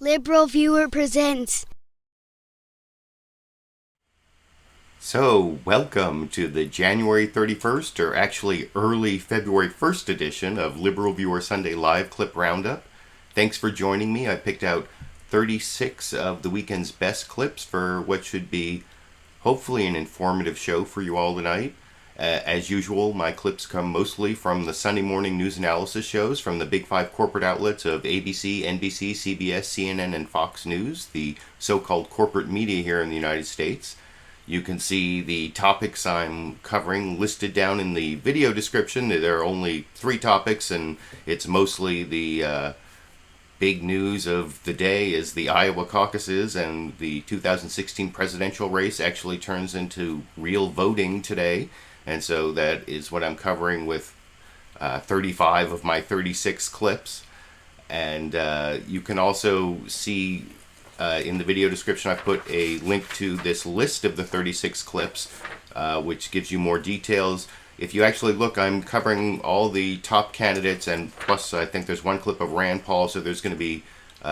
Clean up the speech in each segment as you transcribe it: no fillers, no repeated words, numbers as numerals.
LiberalViewer presents. So, welcome to the January 31st, or actually early February 1st edition of LiberalViewer Sunday Live Clip Roundup. Thanks for joining me. I picked out 36 of the weekend's best clips for what should be hopefully an informative show for you all tonight. As usual, my clips come mostly from the Sunday morning news analysis shows from the big five corporate outlets of ABC, NBC, CBS, CNN, and Fox News, the so-called corporate media here in the United States. You can see the topics I'm covering listed down in the video description. There are only 3 topics, and it's mostly the big news of the day is the Iowa caucuses, and the 2016 presidential race actually turns into real voting today. And so that is what I'm covering with 35 of my 36 clips. And you can also see in the video description I put a link to this list of the 36 clips, which gives you more details. If you actually look, I'm covering all the top candidates, and plus I think there's one clip of Rand Paul, so there's going to be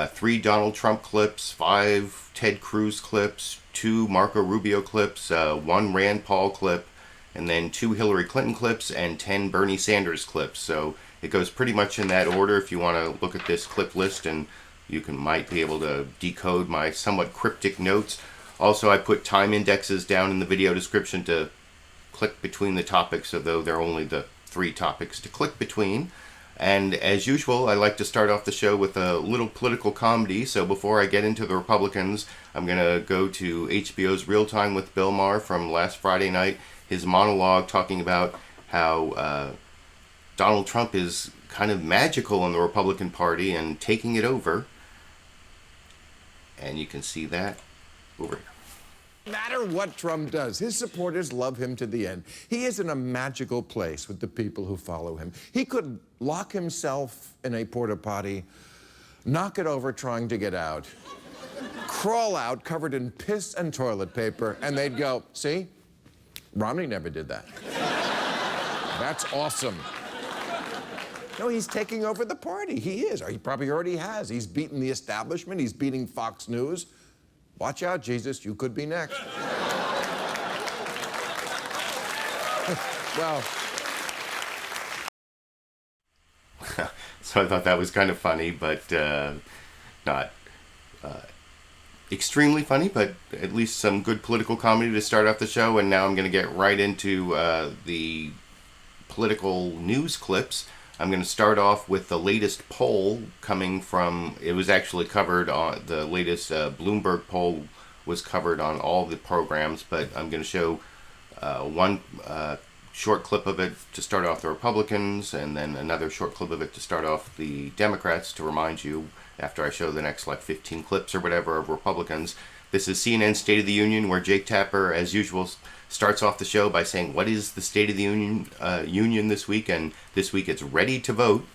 3 Donald Trump clips, 5 Ted Cruz clips, 2 Marco Rubio clips, 1 Rand Paul clip, and then 2 Hillary Clinton clips and 10 Bernie Sanders clips. So it goes pretty much in that order if you want to look at this clip list, and you might be able to decode my somewhat cryptic notes. Also, I put time indexes down in the video description to click between the topics, although there are only the 3 topics to click between. And as usual, I like to start off the show with a little political comedy. So before I get into the Republicans, I'm going to go to HBO's Real Time with Bill Maher from last Friday night. His monologue talking about how Donald Trump is kind of magical in the Republican Party and taking it over. And you can see that over here. No matter what Trump does, his supporters love him to the end. He is in a magical place with the people who follow him. He could lock himself in a porta potty, knock it over trying to get out, crawl out covered in piss and toilet paper, and they'd go, see? Romney never did that. That's awesome. No, he's taking over the party. He is. He probably already has. He's beaten the establishment. He's beating Fox News. Watch out, Jesus. You could be next. Well. So I thought that was kind of funny, but not extremely funny, but at least some good political comedy to start off the show. And now I'm going to get right into the political news clips. I'm going to start off with the latest poll coming from, it was actually covered on, the latest Bloomberg poll was covered on all the programs, but I'm going to show one short clip of it to start off the Republicans, and then another short clip of it to start off the Democrats, to remind you after I show the next 15 clips or whatever of Republicans. This is CNN State of the Union, where Jake Tapper, as usual, starts off the show by saying, what is the State of the Union this week? And this week it's ready to vote.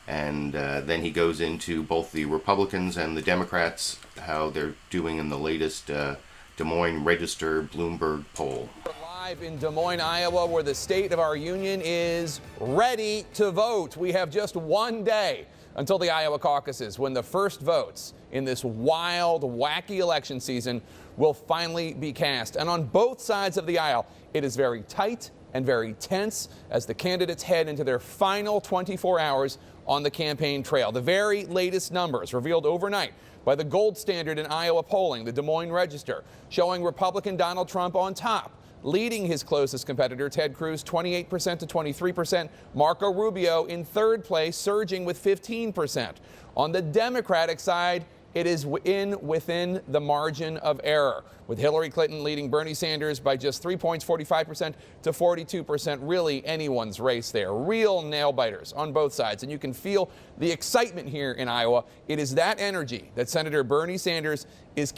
And then he goes into both the Republicans and the Democrats, how they're doing in the latest Des Moines Register Bloomberg poll. We're live in Des Moines, Iowa, where the State of our Union is ready to vote. We have just one day until the Iowa caucuses, when the first votes in this wild, wacky election season will finally be cast. And on both sides of the aisle, it is very tight and very tense as the candidates head into their final 24 hours on the campaign trail. The very latest numbers revealed overnight by the gold standard in Iowa polling, the Des Moines Register, showing Republican Donald Trump on top, leading his closest competitor, Ted Cruz, 28% to 23%. Marco Rubio in third place, surging with 15%. On the Democratic side, it is within the margin of error, with Hillary Clinton leading Bernie Sanders by just 3 points, 45% to 42%. Really anyone's race there. Real nail-biters on both sides. And you can feel the excitement here in Iowa. It is that energy that Senator Bernie Sanders is.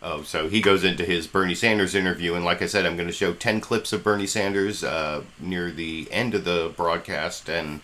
Oh, so he goes into his Bernie Sanders interview, and like I said, I'm going to show 10 clips of Bernie Sanders near the end of the broadcast, and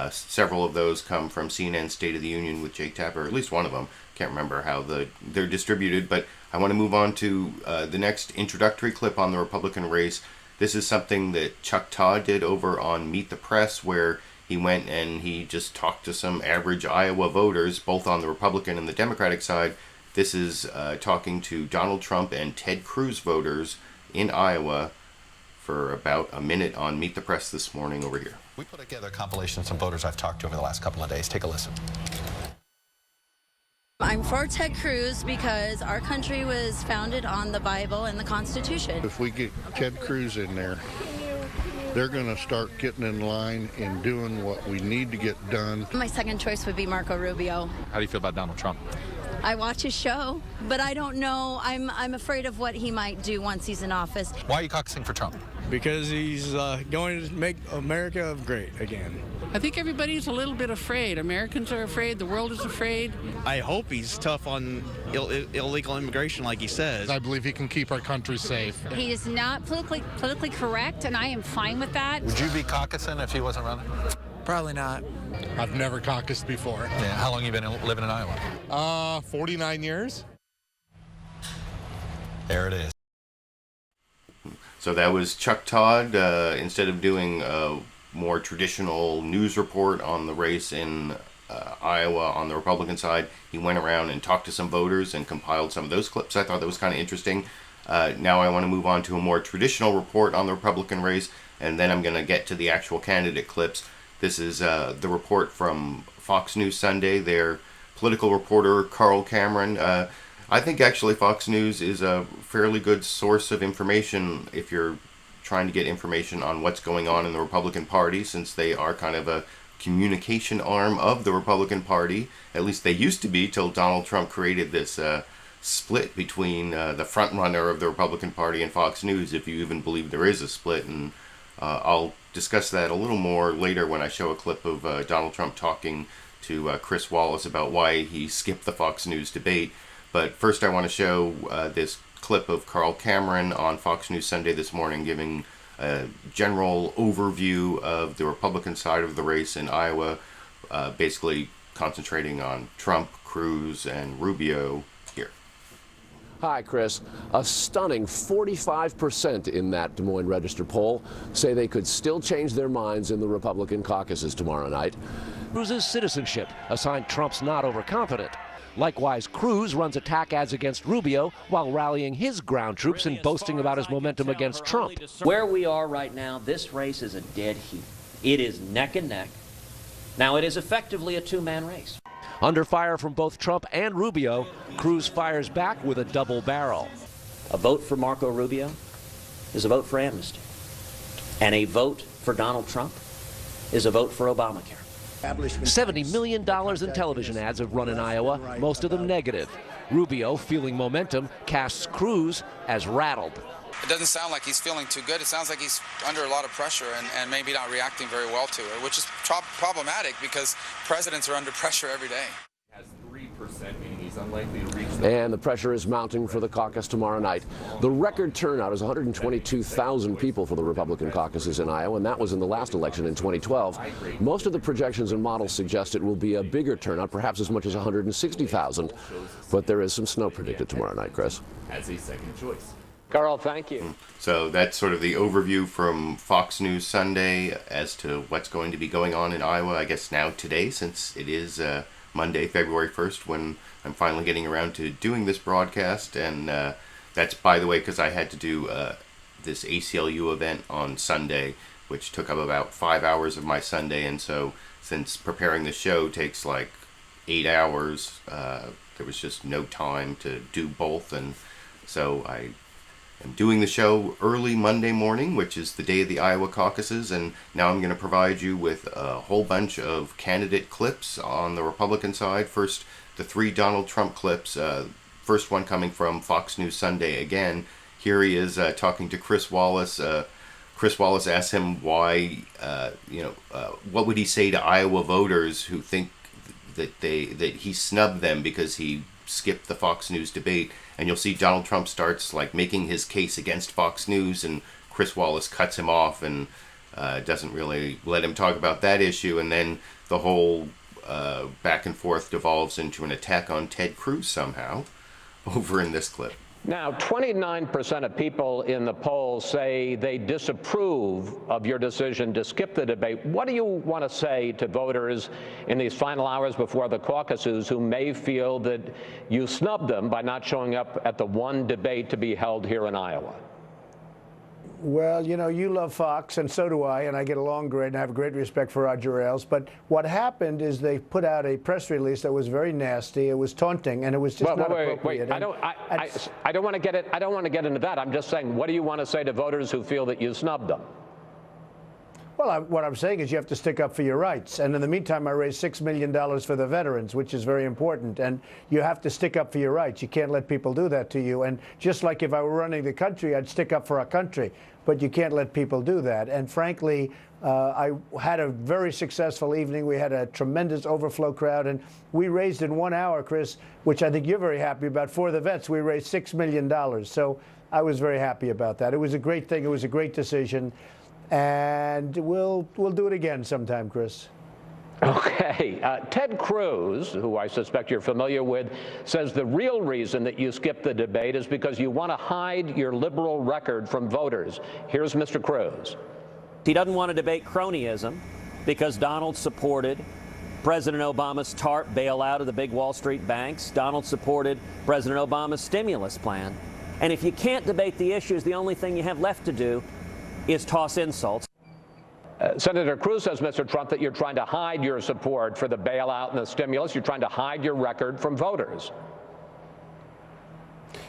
several of those come from CNN State of the Union with Jake Tapper, at least one of them. Can't remember how they're distributed, but I want to move on to the next introductory clip on the Republican race. This is something that Chuck Todd did over on Meet the Press, where he went and he just talked to some average Iowa voters, both on the Republican and the Democratic side. This is talking to Donald Trump and Ted Cruz voters in Iowa for about a minute on Meet the Press this morning over here. We put together a compilation of some voters I've talked to over the last couple of days. Take a listen. I'm for Ted Cruz because our country was founded on the Bible and the Constitution. If we get Ted Cruz in there, they're going to start getting in line and doing what we need to get done. My second choice would be Marco Rubio. How do you feel about Donald Trump? I watch his show, but I don't know. I'm afraid of what he might do once he's in office. Why are you caucusing for Trump? Because he's going to make America great again. I think everybody's a little bit afraid. Americans are afraid. The world is afraid. I hope he's tough on illegal immigration like he says. I believe he can keep our country safe. He is not politically correct, and I am fine with that. Would you be caucusing if he wasn't running? Probably not. I've never caucused before. Yeah. How long have you been living in Iowa? 49 years. There it is. So that was Chuck Todd. Instead of doing a more traditional news report on the race in Iowa on the Republican side, he went around and talked to some voters and compiled some of those clips. I thought that was kind of interesting. Now I want to move on to a more traditional report on the Republican race, and then I'm going to get to the actual candidate clips. This is the report from Fox News Sunday. Their political reporter, Carl Cameron. I think actually Fox News is a fairly good source of information if you're trying to get information on what's going on in the Republican Party, since they are kind of a communication arm of the Republican Party. At least they used to be till Donald Trump created this split between the frontrunner of the Republican Party and Fox News, if you even believe there is a split. And I'll discuss that a little more later when I show a clip of Donald Trump talking to Chris Wallace about why he skipped the Fox News debate. But first I want to show this clip of Carl Cameron on Fox News Sunday this morning giving a general overview of the Republican side of the race in Iowa, basically concentrating on Trump, Cruz, and Rubio here. Hi, Chris. A stunning 45% in that Des Moines Register poll say they could still change their minds in the Republican caucuses tomorrow night. Cruz's citizenship, a sign Trump's not overconfident. Likewise, Cruz runs attack ads against Rubio while rallying his ground troops and boasting about his momentum against Trump. Where we are right now, this race is a dead heat. It is neck and neck. Now, it is effectively a two-man race. Under fire from both Trump and Rubio, Cruz fires back with a double barrel. A vote for Marco Rubio is a vote for amnesty. And a vote for Donald Trump is a vote for Obamacare. $70 million in television ads have run in Iowa, most of them negative. Rubio, feeling momentum, casts Cruz as rattled. It doesn't sound like he's feeling too good. It sounds like he's under a lot of pressure and maybe not reacting very well to it, which is problematic because presidents are under pressure every day. Has 3%, meaning he's unlikely to reach And the pressure is mounting for the caucus tomorrow night. The record turnout is 122,000 people for the Republican caucuses in Iowa, and that was in the last election in 2012. Most of the projections and models suggest it will be a bigger turnout, perhaps as much as 160,000. But there is some snow predicted tomorrow night, Chris. As a second choice. Carl, thank you. So that's sort of the overview from Fox News Sunday as to what's going to be going on in Iowa, I guess now today, since it is Monday, February 1st, when I'm finally getting around to doing this broadcast. And that's, by the way, because I had to do this ACLU event on Sunday, which took up about 5 hours of my Sunday. And so since preparing the show takes like 8 hours, there was just no time to do both. And so I am doing the show early Monday morning, which is the day of the Iowa caucuses, and now I'm going to provide you with a whole bunch of candidate clips on the Republican side. First, the 3 Donald Trump clips. First one coming from Fox News Sunday again. Here he is talking to Chris Wallace. Chris Wallace asks him why, what would he say to Iowa voters who think that he snubbed them because he skipped the Fox News debate. And you'll see Donald Trump starts like making his case against Fox News, and Chris Wallace cuts him off and doesn't really let him talk about that issue. And then the whole back and forth devolves into an attack on Ted Cruz somehow over in this clip. Now, 29% of people in the poll say they disapprove of your decision to skip the debate. What do you want to say to voters in these final hours before the caucuses who may feel that you snubbed them by not showing up at the one debate to be held here in Iowa? Well, you know, you love Fox, and so do I, and I get along great, and I have great respect for Roger Ailes. But what happened is they put out a press release that was very nasty. It was taunting, and it was just not appropriate. Wait. I don't want to get it. I don't want to get into that. I'm just saying, what do you want to say to voters who feel that you snubbed them? Well, what I'm saying is you have to stick up for your rights. And in the meantime, I raised $6 million for the veterans, which is very important. And you have to stick up for your rights. You can't let people do that to you. And just like if I were running the country, I'd stick up for our country. But you can't let people do that. And frankly, I had a very successful evening. We had a tremendous overflow crowd. And we raised in 1 hour, Chris, which I think you're very happy about, for the vets. We raised $6 million. So I was very happy about that. It was a great thing. It was a great decision. And we'll do it again sometime, Chris. Okay. Ted Cruz, who I suspect you're familiar with, says the real reason that you skipped the debate is because you want to hide your liberal record from voters. Here's Mr. Cruz. He doesn't want to debate cronyism because Donald supported President Obama's TARP bailout of the big Wall Street banks. Donald supported President Obama's stimulus plan. And if you can't debate the issues, the only thing you have left to do is toss insults. Senator Cruz says, Mr. Trump, that you're trying to hide your support for the bailout and the stimulus. You're trying to hide your record from voters.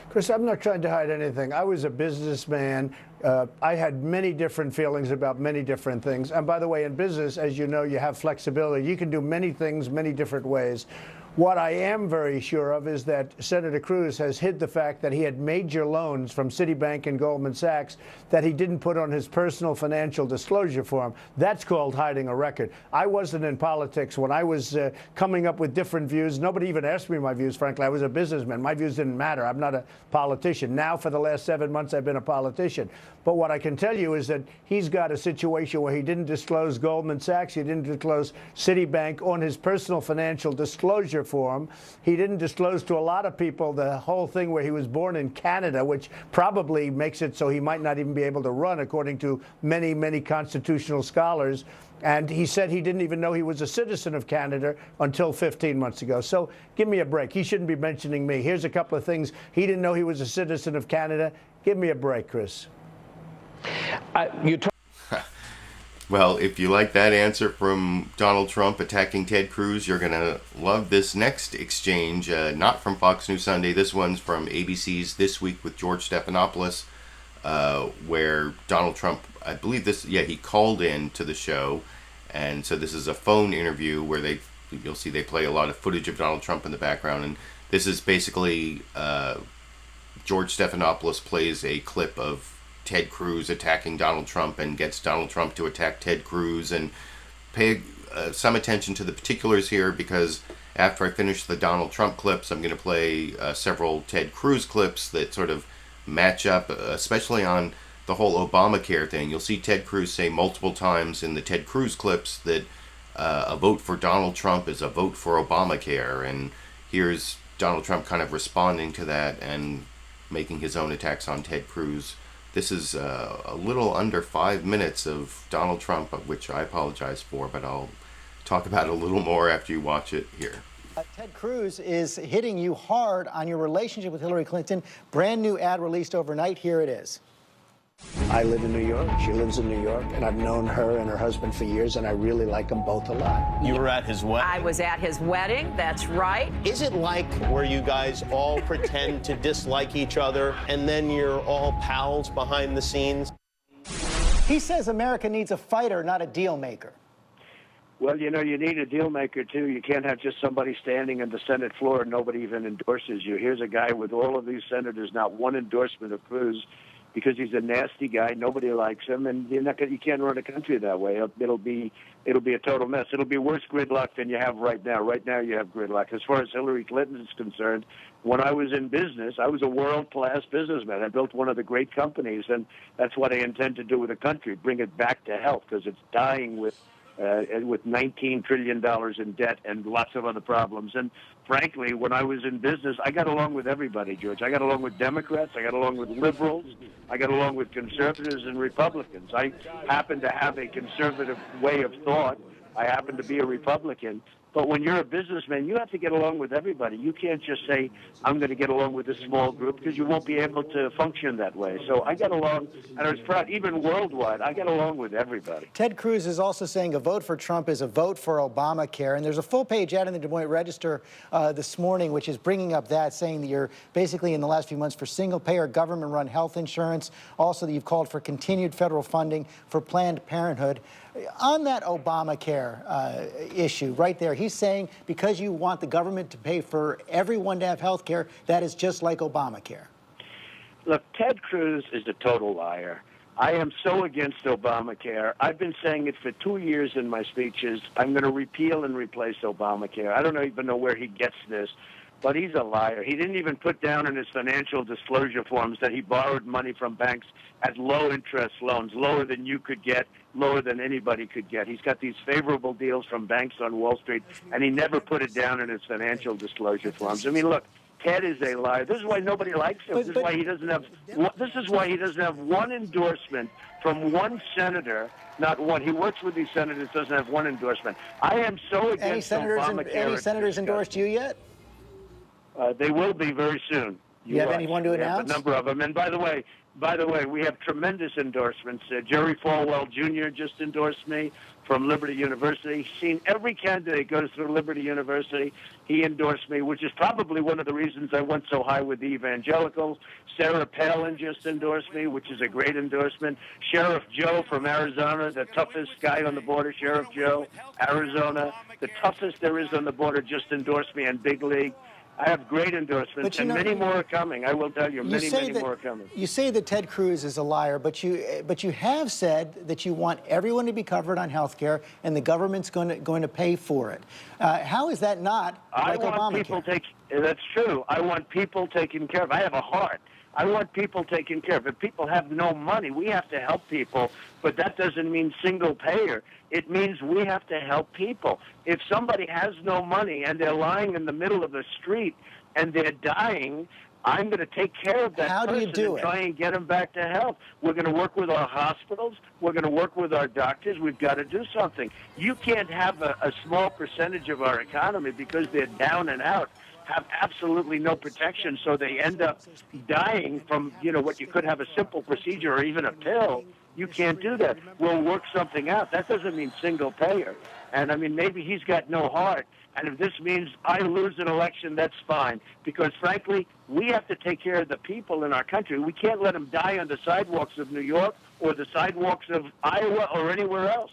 Chris, I'm not trying to hide anything. I was a businessman. I had many different feelings about many different things. And by the way, in business, as you know, you have flexibility. You can do many things many different ways. What I am very sure of is that Senator Cruz has hid the fact that he had major loans from Citibank and Goldman Sachs that he didn't put on his personal financial disclosure form. That's called hiding a record. I wasn't in politics when I was coming up with different views. Nobody even asked me my views, frankly. I was a businessman. My views didn't matter. I'm not a politician. Now, for the last 7 months, I've been a politician. But what I can tell you is that he's got a situation where he didn't disclose Goldman Sachs. He didn't disclose Citibank on his personal financial disclosure form. He didn't disclose to a lot of people the whole thing where he was born in Canada, which probably makes it so he might not even be able to run, according to many, many constitutional scholars. And he said he didn't even know he was a citizen of Canada until 15 months ago. So give me a break. He shouldn't be mentioning me. Here's a couple of things. He didn't know he was a citizen of Canada. Give me a break, Chris. Well, if you like that answer from Donald Trump attacking Ted Cruz, you're going to love this next exchange, not from Fox News Sunday. This one's from ABC's This Week with George Stephanopoulos, where Donald Trump, I believe he called in to the show. And so this is a phone interview where you'll see they play a lot of footage of Donald Trump in the background. And this is basically George Stephanopoulos plays a clip of Ted Cruz attacking Donald Trump and gets Donald Trump to attack Ted Cruz. And pay some attention to the particulars here, because after I finish the Donald Trump clips, I'm going to play several Ted Cruz clips that sort of match up, especially on the whole Obamacare thing. You'll see Ted Cruz say multiple times in the Ted Cruz clips that a vote for Donald Trump is a vote for Obamacare. And here's Donald Trump kind of responding to that and making his own attacks on Ted Cruz. This is a little under 5 minutes of Donald Trump, which I apologize for, but I'll talk about it a little more after you watch it here. Ted Cruz is hitting you hard on your relationship with Hillary Clinton. Brand new ad released overnight. Here it is. I live in New York. She lives in New York. And I've known her and her husband for years, and I really like them both a lot. You were at his wedding? I was at his wedding, that's right. Is it like where you guys all pretend to dislike each other and then you're all pals behind the scenes? He says America needs a fighter, not a deal maker. Well, you know, you need a deal maker, too. You can't have just somebody standing on the Senate floor and nobody even endorses you. Here's a guy with all of these senators, not one endorsement of Cruz, because he's a nasty guy. Nobody likes him, and you can't run a country that way. It'll be a total mess. It'll be worse gridlock than you have right now. Right now you have gridlock. As far as Hillary Clinton is concerned, when I was in business, I was a world-class businessman. I built one of the great companies, and that's what I intend to do with the country, bring it back to health, because it's dying with with $19 trillion in debt and lots of other problems. And frankly, when I was in business, I got along with everybody, George. I got along with Democrats. I got along with liberals. I got along with conservatives and Republicans. I happen to have a conservative way of thought. I happen to be a Republican. But when you're a businessman, you have to get along with everybody. You can't just say, I'm going to get along with a small group, because you won't be able to function that way. So I got along, and I was proud, even worldwide, I got along with everybody. Ted Cruz is also saying a vote for Trump is a vote for Obamacare. And there's a full-page ad in the Des Moines Register this morning, which is bringing up that, saying that you're basically in the last few months for single-payer government-run health insurance. Also, that you've called for continued federal funding for Planned Parenthood. On that Obamacare issue right there, he's saying because you want the government to pay for everyone to have health care, that is just like Obamacare. Look, Ted Cruz is a total liar. I am so against Obamacare. I've been saying it for 2 years in my speeches. I'm going to repeal and replace Obamacare. I don't even know where he gets this, but he's a liar. He didn't even put down in his financial disclosure forms that he borrowed money from banks at low-interest loans, lower than you could get, lower than anybody could get. He's got these favorable deals from banks on Wall Street, and he never put it down in his financial disclosure forms. I mean, look, Ted is a liar. This is why nobody likes him. This is why he doesn't have. This is why he doesn't have one endorsement from one senator. Not one. He works with these senators. Doesn't have one endorsement. I am so against Obamacare. Any senators endorsed you yet? They will be very soon. You have anyone to announce? A number of them. And by the way, we have tremendous endorsements. Jerry Falwell Jr. just endorsed me from Liberty University. He's seen every candidate goes through Liberty University. He endorsed me, which is probably one of the reasons I went so high with the evangelicals. Sarah Palin just endorsed me, which is a great endorsement. Sheriff Joe from Arizona, the toughest guy on the border, Sheriff Joe, Arizona, the toughest there is on the border, just endorsed me in big league. I have great endorsements, and many more are coming. I will tell you, many more are coming. You say that Ted Cruz is a liar, but you have said that you want everyone to be covered on health care, and the government's going to pay for it. How is that not like Obamacare? That's true. I want people taken care of. I have a heart. I want people taken care of. If people have no money, we have to help people, but that doesn't mean single payer. It means we have to help people. If somebody has no money and they're lying in the middle of the street and they're dying, I'm going to take care of that person and try and get them back to health. We're going to work with our hospitals. We're going to work with our doctors. We've got to do something. You can't have a small percentage of our economy, because they're down and out, have absolutely no protection, so they end up dying from, what you could have a simple procedure or even a pill. You can't do that. We'll work something out. That doesn't mean single payer. And, maybe he's got no heart. And if this means I lose an election, that's fine. Because, frankly, we have to take care of the people in our country. We can't let them die on the sidewalks of New York or the sidewalks of Iowa or anywhere else.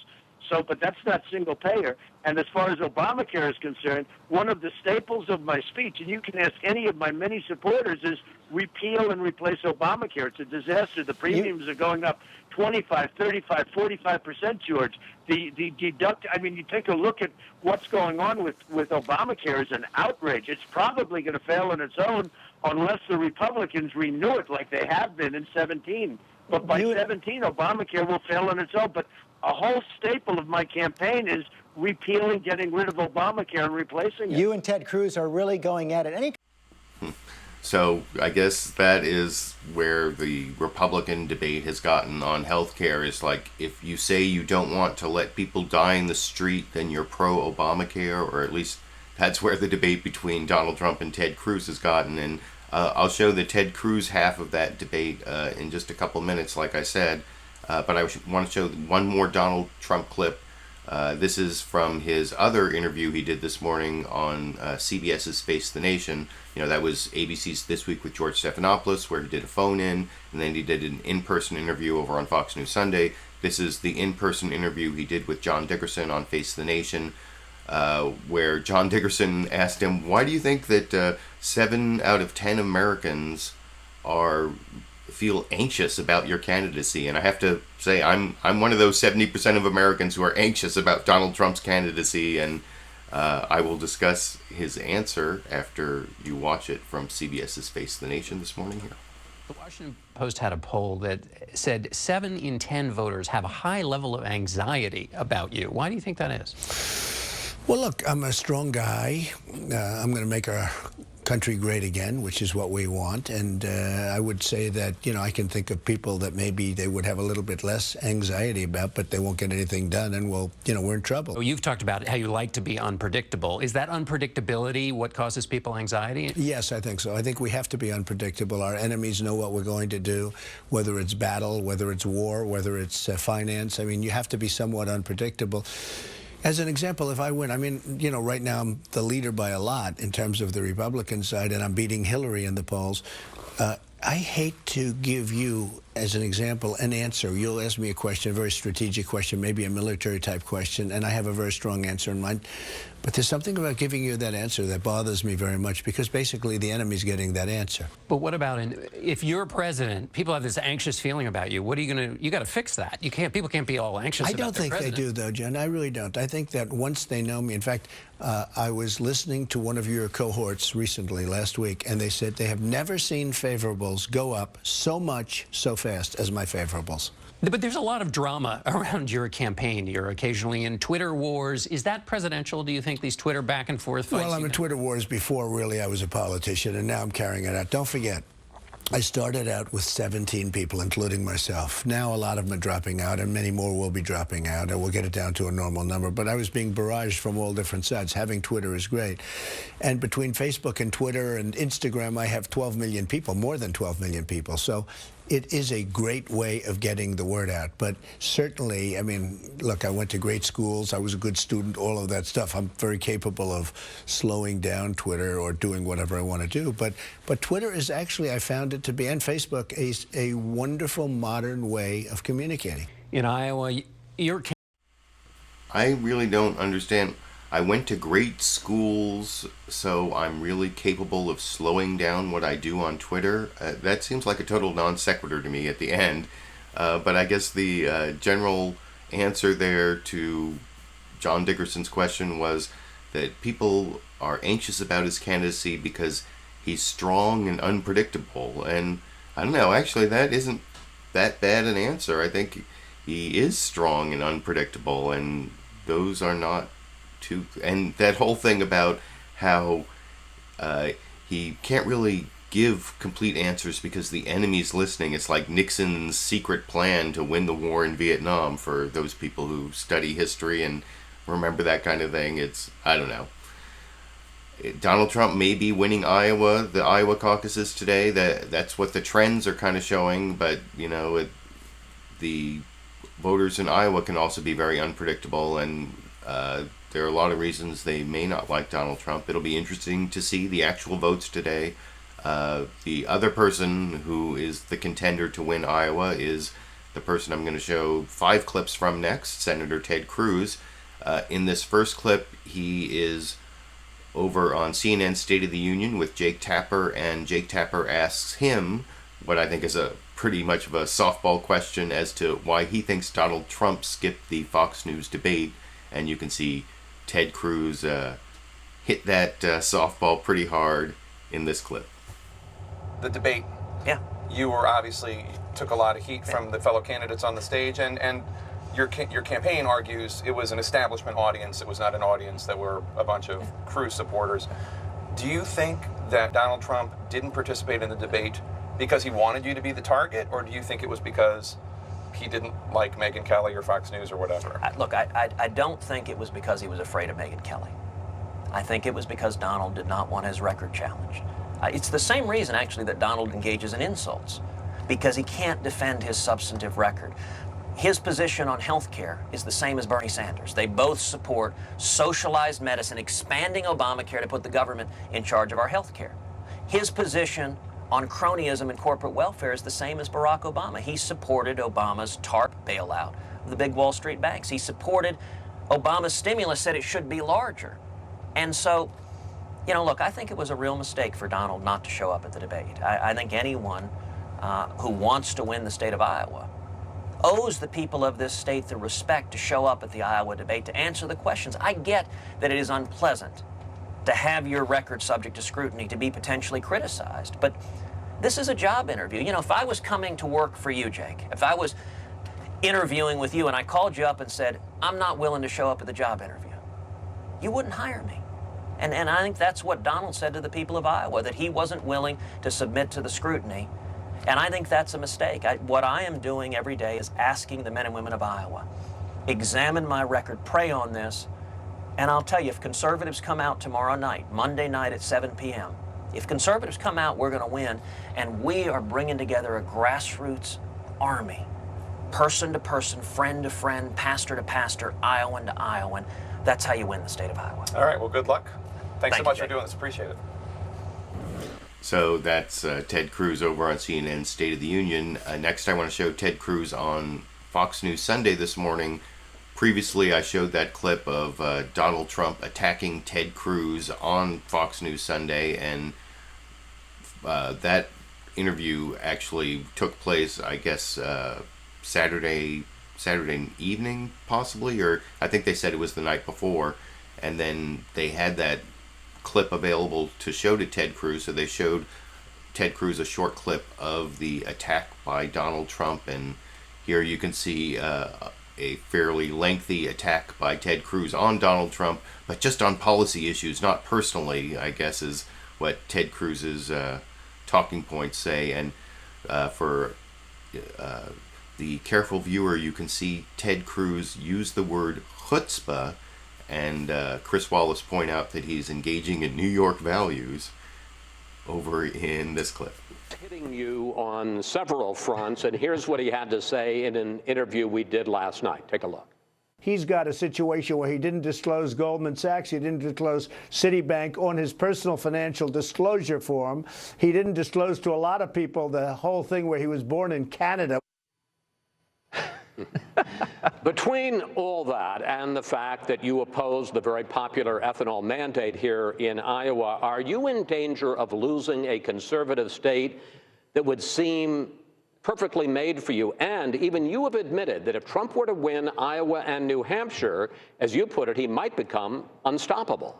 But that's not single payer. And as far as Obamacare is concerned, one of the staples of my speech, and you can ask any of my many supporters, is repeal and replace Obamacare. It's a disaster. The premiums are going up 25, 35, 45%, George. You take a look at what's going on with Obamacare is an outrage. It's probably going to fail on its own unless the Republicans renew it like they have been in 17. But by 17, Obamacare will fail on its own. But a whole staple of my campaign is repealing, getting rid of Obamacare and replacing it. You and Ted Cruz are really going at it. So I guess that is where the Republican debate has gotten on health care, is like, if you say you don't want to let people die in the street, then you're pro-Obamacare, or at least that's where the debate between Donald Trump and Ted Cruz has gotten. And I'll show the Ted Cruz half of that debate in just a couple minutes, like I said. But I want to show one more Donald Trump clip. This is from his other interview he did this morning on CBS's Face the Nation. That was ABC's This Week with George Stephanopoulos, where he did a phone-in, and then he did an in-person interview over on Fox News Sunday. This is the in-person interview he did with John Dickerson on Face the Nation, where John Dickerson asked him, why do you think that 7 out of 10 Americans feel anxious about your candidacy? And I have to say, I'm one of those 70% of Americans who are anxious about Donald Trump's candidacy, and I will discuss his answer after you watch it from CBS's Face the Nation this morning here. The Washington Post had a poll that said 7 in 10 voters have a high level of anxiety about you. Why do you think that is? Well, look, I'm a strong guy. I'm going to make our country great again, which is what we want. And I would say that, I can think of people that maybe they would have a little bit less anxiety about, but they won't get anything done, and we're in trouble. Oh, you've talked about how you like to be unpredictable. Is that unpredictability what causes people anxiety? Yes, I think so. I think we have to be unpredictable. Our enemies know what we're going to do, whether it's battle, whether it's war, whether it's finance. I mean, you have to be somewhat unpredictable. As an example, if I win, right now I'm the leader by a lot in terms of the Republican side, and I'm beating Hillary in the polls. I hate to give you, as an example, an answer. You'll ask me a question, a very strategic question, maybe a military-type question, and I have a very strong answer in mind. But there's something about giving you that answer that bothers me very much, because basically the enemy's getting that answer. But what about if you're president, people have this anxious feeling about you. What are you going to, you got to fix that. People can't be all anxious about their president. I don't think they do, though, Jen. I really don't. I think that once they know me, in fact, I was listening to one of your cohorts recently, last week, and they said they have never seen favorables go up so much, so fast as my favorables. But there's a lot of drama around your campaign. You're occasionally in Twitter wars. Is that presidential, do you think, these Twitter back and forth fights? Well, I'm in Twitter wars before, really, I was a politician, and now I'm carrying it out. Don't forget, I started out with 17 people, including myself. Now a lot of them are dropping out, and many more will be dropping out, and we'll get it down to a normal number. But I was being barraged from all different sides. Having Twitter is great. And between Facebook and Twitter and Instagram, I have 12 million people, more than 12 million people. So it is a great way of getting the word out. But certainly, look, I went to great schools. I was a good student, all of that stuff. I'm very capable of slowing down Twitter or doing whatever I want to do. But Twitter is actually, I found it to be, and Facebook, is a wonderful modern way of communicating. In Iowa, I really don't understand. I went to great schools, so I'm really capable of slowing down what I do on Twitter. That seems like a total non sequitur to me at the end. But I guess the general answer there to John Dickerson's question was that people are anxious about his candidacy because he's strong and unpredictable. And I don't know, actually that isn't that bad an answer. I think he is strong and unpredictable, and those are not too... And that whole thing about how he can't really give complete answers because the enemy's listening. It's like Nixon's secret plan to win the war in Vietnam, for those people who study history and remember that kind of thing. I don't know. Donald Trump may be winning the Iowa caucuses today. That's what the trends are kind of showing, but the voters in Iowa can also be very unpredictable, and there are a lot of reasons they may not like Donald Trump. It'll be interesting to see the actual votes today. The other person who is the contender to win Iowa is the person I'm going to show 5 clips from next, Senator Ted Cruz. In this first clip, he is over on CNN State of the Union with Jake Tapper, and Jake Tapper asks him what I think is a pretty much of a softball question as to why he thinks Donald Trump skipped the Fox News debate. And you can see Ted Cruz hit that softball pretty hard in this clip. The debate. Yeah. You were obviously took a lot of heat from the fellow candidates on the stage, and your campaign argues it was an establishment audience. It was not an audience that were a bunch of Cruz supporters. Do you think that Donald Trump didn't participate in the debate because he wanted you to be the target, or do you think it was because he didn't like Megyn Kelly or Fox News or whatever? Look, I don't think it was because he was afraid of Megyn Kelly. I think it was because Donald did not want his record challenged. It's the same reason, actually, that Donald engages in insults, because he can't defend his substantive record. His position on health care is the same as Bernie Sanders. They both support socialized medicine, expanding Obamacare to put the government in charge of our health care. His position on cronyism and corporate welfare is the same as Barack Obama. He supported Obama's TARP bailout of the big Wall Street banks. He supported Obama's stimulus, said it should be larger. And so, look, I think it was a real mistake for Donald not to show up at the debate. I think anyone who wants to win the state of Iowa owes the people of this state the respect to show up at the Iowa debate to answer the questions. I get that it is unpleasant to have your record subject to scrutiny, to be potentially criticized, but This is a job interview. You know, if I was coming to work for you, Jake, if I was interviewing with you and I called you up and said, I'm not willing to show up at the job interview, you wouldn't hire me. And I think that's what Donald said to the people of Iowa, that he wasn't willing to submit to the scrutiny. And I think that's a mistake. What I am doing every day is asking the men and women of Iowa, examine my record, pray on this, and I'll tell you, if conservatives come out tomorrow night, Monday night at 7 p.m., if conservatives come out, we're going to win, and we are bringing together a grassroots army, person to person, friend to friend, pastor to pastor, Iowan to Iowan. That's how you win the state of Iowa. All right, well, good luck. Thanks so much you, for doing this. Appreciate it. So that's Ted Cruz over on CNN's State of the Union. Next, I want to show Ted Cruz on Fox News Sunday this morning. Previously, I showed that clip of Donald Trump attacking Ted Cruz on Fox News Sunday, and that interview actually took place, I guess, Saturday evening, possibly, or I think they said it was the night before, and then they had that clip available to show to Ted Cruz, so they showed Ted Cruz a short clip of the attack by Donald Trump, and here you can see a fairly lengthy attack by Ted Cruz on Donald Trump, but just on policy issues, not personally, I guess, is what Ted Cruz's talking points say. And for the careful viewer, you can see Ted Cruz use the word chutzpah, and Chris Wallace point out that he's engaging in New York values over in this clip. Hitting you on several fronts, and here's what he had to say in an interview we did last night. Take a look. He's got a situation where he didn't disclose Goldman Sachs, he didn't disclose Citibank on his personal financial disclosure form. He didn't disclose to a lot of people the whole thing where he was born in Canada. Between all that and the fact that you oppose the very popular ethanol mandate here in Iowa, are you in danger of losing a conservative state that would seem perfectly made for you? And even you have admitted that if Trump were to win Iowa and New Hampshire, as you put it, he might become unstoppable.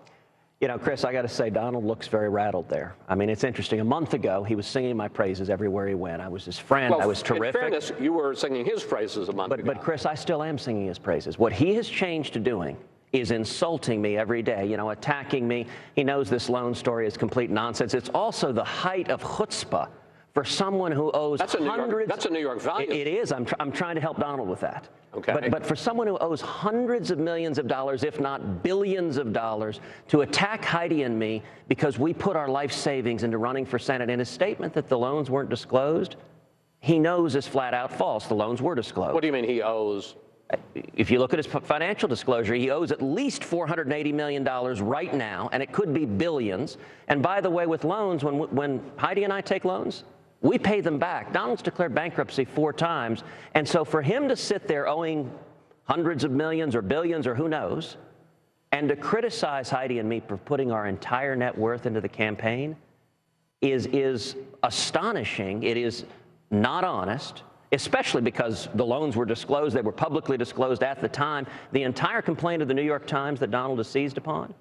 You know, Chris, I got to say, Donald looks very rattled there. I mean, it's interesting. A month ago, he was singing my praises everywhere he went. I was his friend. Well, I was terrific. In fairness, you were singing his praises a month ago. But, Chris, I still am singing his praises. What he has changed to doing is insulting me every day, you know, attacking me. He knows this loan story is complete nonsense. It's also the height of chutzpah for someone who owes hundreds. That's a New York value. It is. I'm trying to help Donald with that. Okay. But for someone who owes hundreds of millions of dollars, if not billions of dollars, to attack Heidi and me because we put our life savings into running for Senate, and his statement that the loans weren't disclosed, he knows is flat out false. The loans were disclosed. What do you mean he owes? If you look at his financial disclosure, he owes at least $480 million right now, and it could be billions. And by the way, with loans, when Heidi and I take loans, we pay them back. Donald's declared bankruptcy 4 times. And so for him to sit there owing hundreds of millions or billions or who knows, and to criticize Heidi and me for putting our entire net worth into the campaign is astonishing. It is not honest, especially because the loans were disclosed. They were publicly disclosed at the time. The entire complaint of the New York Times that Donald is seized upon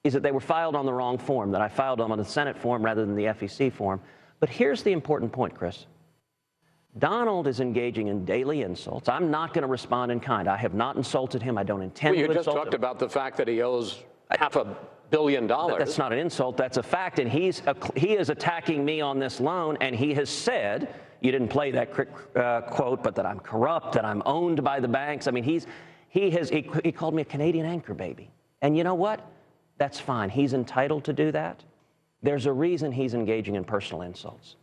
is that they were filed on the wrong form, that I filed them on the Senate form rather than the FEC form. But here's the important point, Chris. Donald is engaging in daily insults. I'm not going to respond in kind. I have not insulted him. I don't intend to insult him. You just talked about the fact that he owes $500 million. That's not an insult. That's a fact. And he is attacking me on this loan, and he has said, you didn't play that quote, but that I'm corrupt, that I'm owned by the banks. I mean, he called me a Canadian anchor baby. And you know what? That's fine. He's entitled to do that. There's a reason he's engaging in personal insults.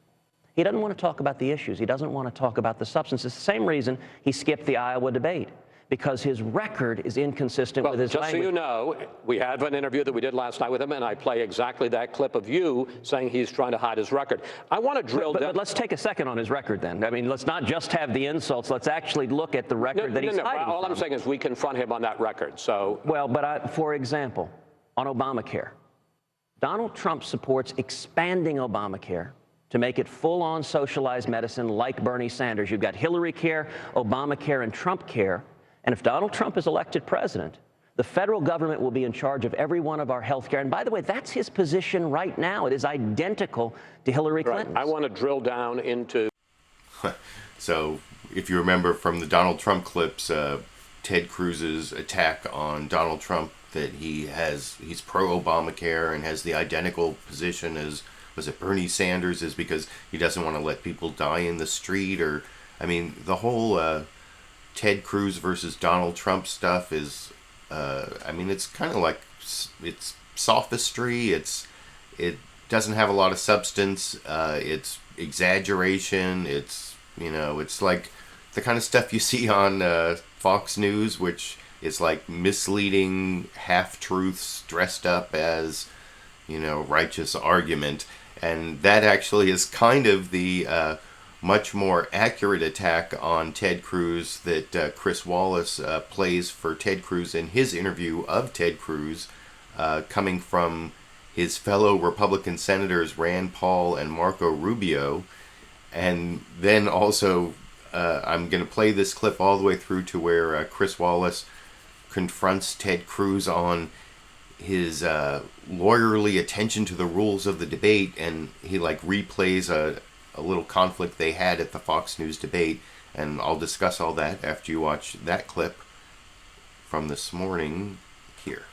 He doesn't want to talk about the issues. He doesn't want to talk about the substance. It's the same reason he skipped the Iowa debate, because his record is inconsistent with his language. Just so you know, we had an interview that we did last night with him, and I play exactly that clip of you saying he's trying to hide his record. I want to drill down. But let's take a second on his record then. I mean, let's not just have the insults. Let's actually look at the record that he's hiding All I'm saying is we confront him on that record. So, well, but for example, on Obamacare, Donald Trump supports expanding Obamacare to make it full-on socialized medicine like Bernie Sanders. You've got Hillary Care, Obamacare, and Trump Care. And if Donald Trump is elected president, The federal government will be in charge of every one of our health care. And by the way, that's his position right now. It is identical to Hillary Clinton's. I want to drill down into... So, if you remember from the Donald Trump clips, Ted Cruz's attack on Donald Trump, that he's pro-Obamacare and has the identical position as, was it Bernie Sanders, is because he doesn't want to let people die in the street, or, I mean, the whole Ted Cruz versus Donald Trump stuff is, I mean, it's kind of like, it's sophistry, it doesn't have a lot of substance, it's exaggeration, it's, you know, it's like the kind of stuff you see on Fox News, which is like misleading half-truths dressed up as, you know, righteous argument. And that actually is kind of the much more accurate attack on Ted Cruz that Chris Wallace plays for Ted Cruz in his interview of Ted Cruz, coming from his fellow Republican senators Rand Paul and Marco Rubio. And then also, I'm going to play this clip all the way through to where Chris Wallace confronts Ted Cruz on his lawyerly attention to the rules of the debate, and he like replays a little conflict they had at the Fox News debate, and I'll discuss all that after you watch that clip from this morning here.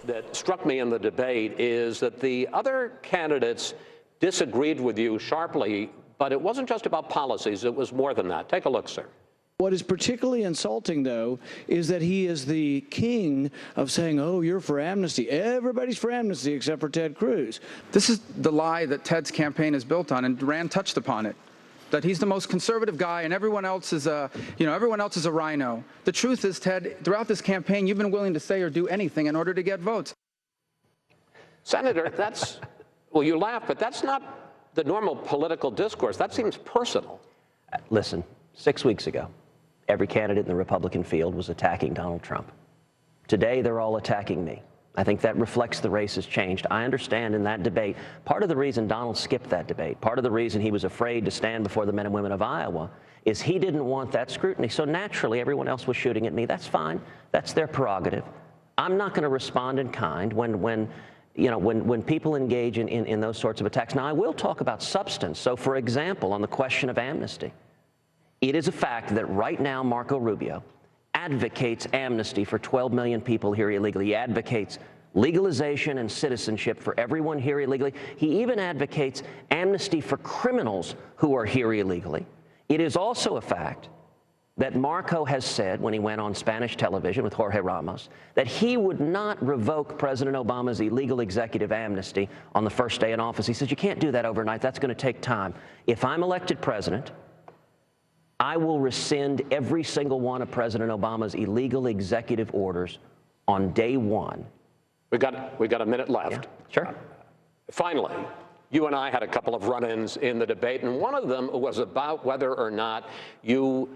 That struck me in the debate is that the other candidates disagreed with you sharply, but it wasn't just about policies, it was more than that. Take a look, sir. What is particularly insulting, though, is that he is the king of saying, oh, you're for amnesty. Everybody's for amnesty except for Ted Cruz. This is the lie that Ted's campaign is built on, and Rand touched upon it, that he's the most conservative guy and everyone else is a, everyone else is a rhino. The truth is, Ted, throughout this campaign, you've been willing to say or do anything in order to get votes. Senator, that's, well, you laugh, but that's not the normal political discourse. That seems personal. Listen, 6 weeks ago, every candidate in the Republican field was attacking Donald Trump. Today, they're all attacking me. I think that reflects the race has changed. I understand in that debate, part of the reason Donald skipped that debate, part of the reason he was afraid to stand before the men and women of Iowa, is he didn't want that scrutiny. So naturally, everyone else was shooting at me. That's fine. That's their prerogative. I'm not going to respond in kind when people engage in those sorts of attacks. Now, I will talk about substance. So, for example, on the question of amnesty, it is a fact that right now Marco Rubio advocates amnesty for 12 million people here illegally. He advocates legalization and citizenship for everyone here illegally. He even advocates amnesty for criminals who are here illegally. It is also a fact that Marco has said, when he went on Spanish television with Jorge Ramos, that he would not revoke President Obama's illegal executive amnesty on the first day in office. He says, you can't do that overnight. That's going to take time. If I'm elected president, I will rescind every single one of President Obama's illegal executive orders on day one. We got a minute left. Yeah, sure. Finally, you and I had a couple of run-ins in the debate, and one of them was about whether or not you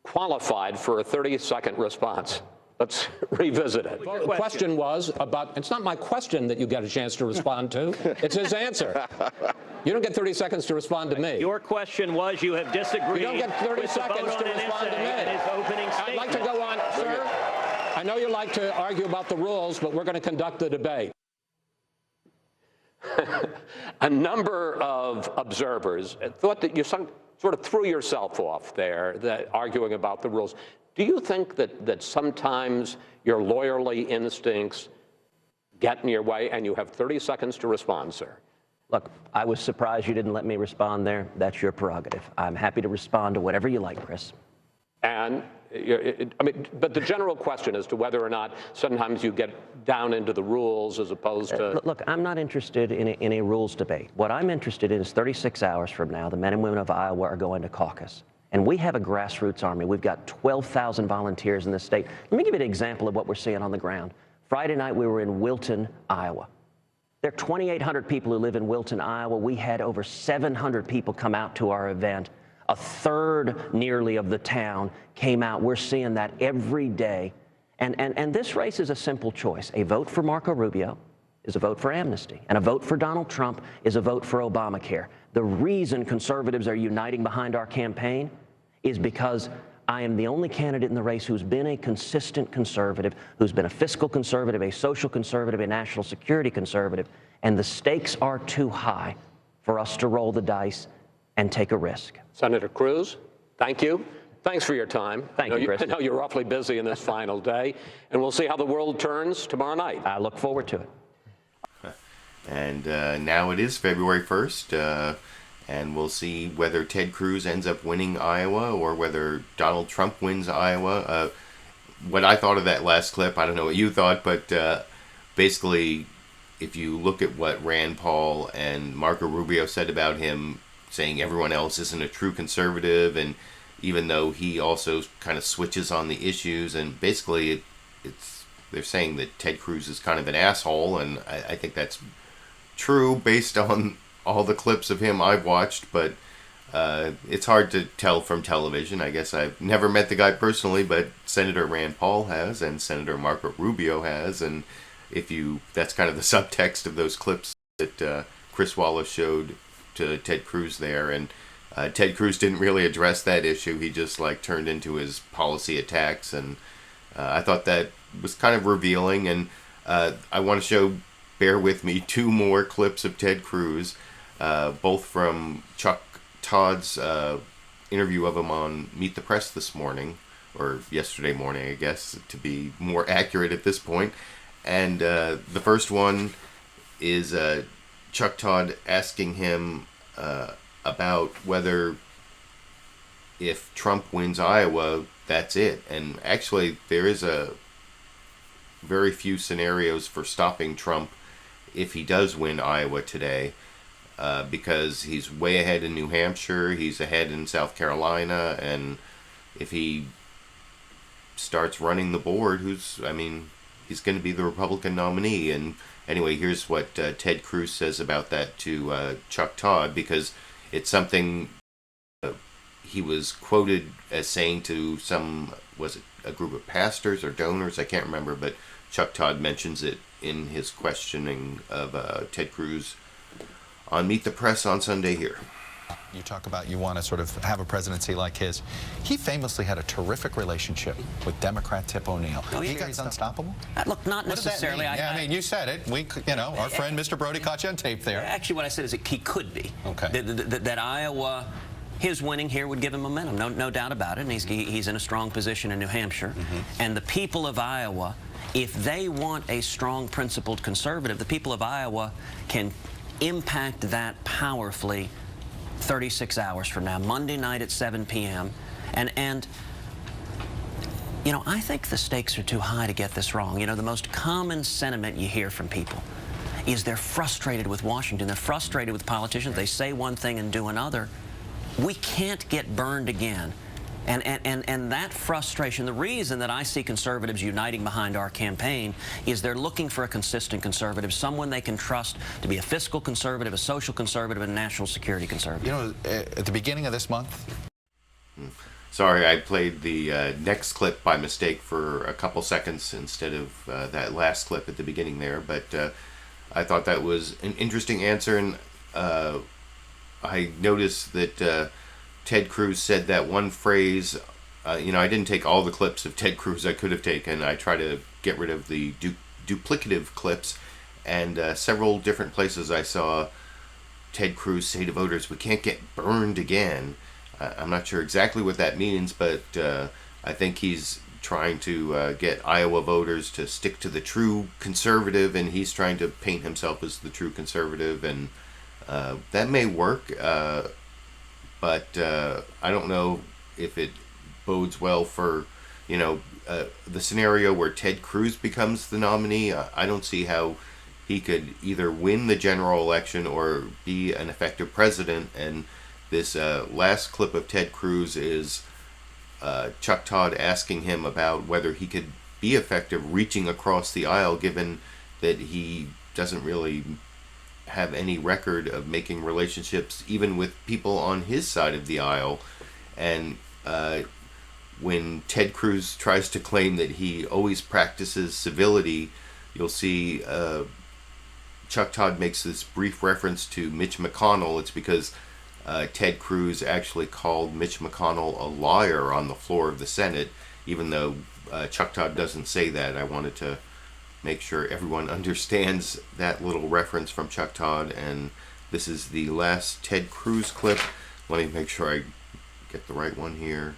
qualified for a 30-second response. Let's revisit it. The question was about, it's not my question that you get a chance to respond to, it's his answer. You don't get 30 seconds to respond to me. Your question was you have disagreed. You don't get 30 seconds to respond to me. I'd like to go on, sir. I know you like to argue about the rules, but we're going to conduct the debate. A number of observers thought that you sort of threw yourself off there, arguing about the rules. Do you think that sometimes your lawyerly instincts get in your way, and you have 30 seconds to respond, sir? Look, I was surprised you didn't let me respond there. That's your prerogative. I'm happy to respond to whatever you like, Chris. And, but the general question as to whether or not sometimes you get down into the rules as opposed to... Look, I'm not interested in a rules debate. What I'm interested in is 36 hours from now, the men and women of Iowa are going to caucus. And we have a grassroots army. We've got 12,000 volunteers in this state. Let me give you an example of what we're seeing on the ground. Friday night, we were in Wilton, Iowa. There are 2,800 people who live in Wilton, Iowa. We had over 700 people come out to our event. A third, nearly, of the town came out. We're seeing that every day. And this race is a simple choice. A vote for Marco Rubio is a vote for amnesty, and a vote for Donald Trump is a vote for Obamacare. The reason conservatives are uniting behind our campaign is because I am the only candidate in the race who's been a consistent conservative, who's been a fiscal conservative, a social conservative, a national security conservative, and the stakes are too high for us to roll the dice and take a risk. Senator Cruz, thank you. Thanks for your time. Thank you, Kristen. I know you're awfully busy in this final day, and we'll see how the world turns tomorrow night. I look forward to it. And now it is February 1st, and we'll see whether Ted Cruz ends up winning Iowa or whether Donald Trump wins Iowa. What I thought of that last clip, I don't know what you thought, but basically, if you look at what Rand Paul and Marco Rubio said about him, saying everyone else isn't a true conservative, and even though he also kind of switches on the issues, and basically they're saying that Ted Cruz is kind of an asshole, and I think that's true based on all the clips of him I've watched, but it's hard to tell from television. I guess I've never met the guy personally, but Senator Rand Paul has, and Senator Marco Rubio has, and that's kind of the subtext of those clips that Chris Wallace showed to Ted Cruz there, and Ted Cruz didn't really address that issue. He just turned into his policy attacks, and I thought that was kind of revealing. And I want to bear with me, 2 more clips of Ted Cruz, both from Todd's interview of him on Meet the Press this morning, or yesterday morning, I guess, to be more accurate at this point. And the first one is Chuck Todd asking him about whether if Trump wins Iowa, that's it. And actually, there is a very few scenarios for stopping Trump if he does win Iowa today, because he's way ahead in New Hampshire, he's ahead in South Carolina, and if he starts running the board, he's going to be the Republican nominee. And anyway, here's what Ted Cruz says about that to Chuck Todd, because it's something he was quoted as saying to was it a group of pastors or donors? I can't remember, but Chuck Todd mentions it in his questioning of Ted Cruz on Meet the Press on Sunday here. You talk about you want to sort of have a presidency like his. He famously had a terrific relationship with Democrat Tip O'Neill. Oh, You guys unstoppable? Look, not necessarily. I mean, you said it. Our friend Mr. Brody caught you on tape there. Actually, what I said is he could be. Okay. That Iowa, his winning here would give him momentum, no doubt about it. And he's in a strong position in New Hampshire. And the people of Iowa, if they want a strong, principled conservative, the people of Iowa can impact that powerfully 36 hours from now, Monday night at 7 p.m. And I think the stakes are too high to get this wrong. The most common sentiment you hear from people is they're frustrated with Washington. They're frustrated with politicians. They say one thing and do another. We can't get burned again. And that frustration, the reason that I see conservatives uniting behind our campaign is they're looking for a consistent conservative, someone they can trust to be a fiscal conservative, a social conservative, and a national security conservative. At the beginning of this month... Sorry, I played the next clip by mistake for a couple seconds instead of that last clip at the beginning there, but I thought that was an interesting answer, and I noticed that Ted Cruz said that one phrase. I didn't take all the clips of Ted Cruz I could have taken. I try to get rid of the duplicative clips, and several different places I saw Ted Cruz say to voters, "We can't get burned again." I'm not sure exactly what that means, but I think he's trying to get Iowa voters to stick to the true conservative, and he's trying to paint himself as the true conservative, and that may work. But I don't know if it bodes well for, the scenario where Ted Cruz becomes the nominee. I don't see how he could either win the general election or be an effective president. And this last clip of Ted Cruz is Chuck Todd asking him about whether he could be effective reaching across the aisle, given that he doesn't really have any record of making relationships even with people on his side of the aisle. And when Ted Cruz tries to claim that he always practices civility, you'll see Chuck Todd makes this brief reference to Mitch McConnell. It's because Ted Cruz actually called Mitch McConnell a liar on the floor of the Senate, even though Chuck Todd doesn't say that. I wanted to make sure everyone understands that little reference from Chuck Todd, and this is the last Ted Cruz clip. Let me make sure I get the right one here.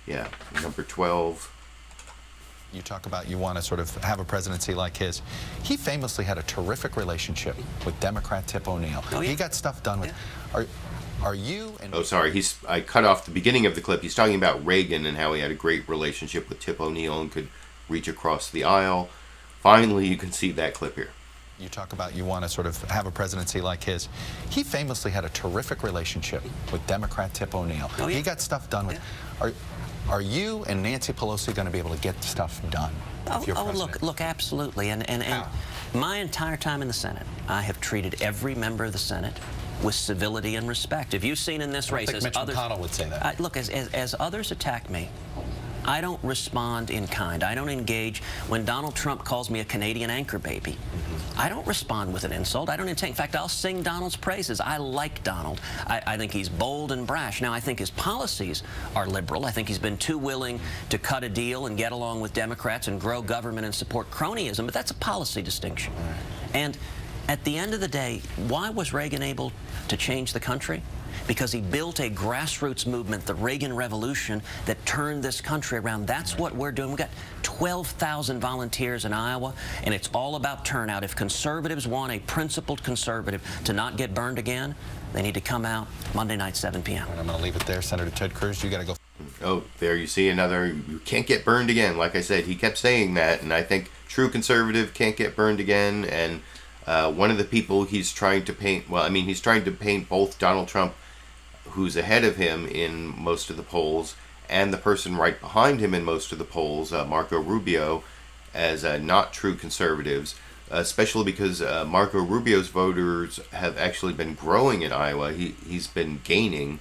Yeah, number 12. You talk about you want to sort of have a presidency like his. He famously had a terrific relationship with Democrat Tip O'Neill. Oh, yeah. He got stuff done with. Are you? And oh, sorry. I cut off the beginning of the clip. He's talking about Reagan and how he had a great relationship with Tip O'Neill and could reach across the aisle. Finally, you can see that clip here. You talk about you want to sort of have a presidency like his. He famously had a terrific relationship with Democrat Tip O'Neill. Oh, yeah. He got stuff done with. Are you and Nancy Pelosi going to be able to get stuff done? Look, absolutely. And my entire time in the Senate, I have treated every member of the Senate with civility and respect. Have you seen in this race, I think Mitch McConnell would say that. Look, as others attack me, I don't respond in kind. I don't engage. When Donald Trump calls me a Canadian anchor baby, I don't respond with an insult. I don't intend. In fact, I'll sing Donald's praises. I like Donald. I think he's bold and brash. Now, I think his policies are liberal. I think he's been too willing to cut a deal and get along with Democrats and grow government and support cronyism, but that's a policy distinction. And at the end of the day, why was Reagan able to change the country? Because he built a grassroots movement, the Reagan Revolution, that turned this country around. That's what we're doing. We've got 12,000 volunteers in Iowa, and it's all about turnout. If conservatives want a principled conservative to not get burned again, they need to come out Monday night, 7 p.m. I'm going to leave it there. Senator Ted Cruz, you got to go. Oh, there you see another, you can't get burned again. Like I said, he kept saying that, and I think true conservative can't get burned again. And one of the people he's trying to paint, well, I mean, he's trying to paint both Donald Trump, who's ahead of him in most of the polls, and the person right behind him in most of the polls, Marco Rubio, as not true conservatives, especially because Marco Rubio's voters have actually been growing in Iowa. He's been gaining.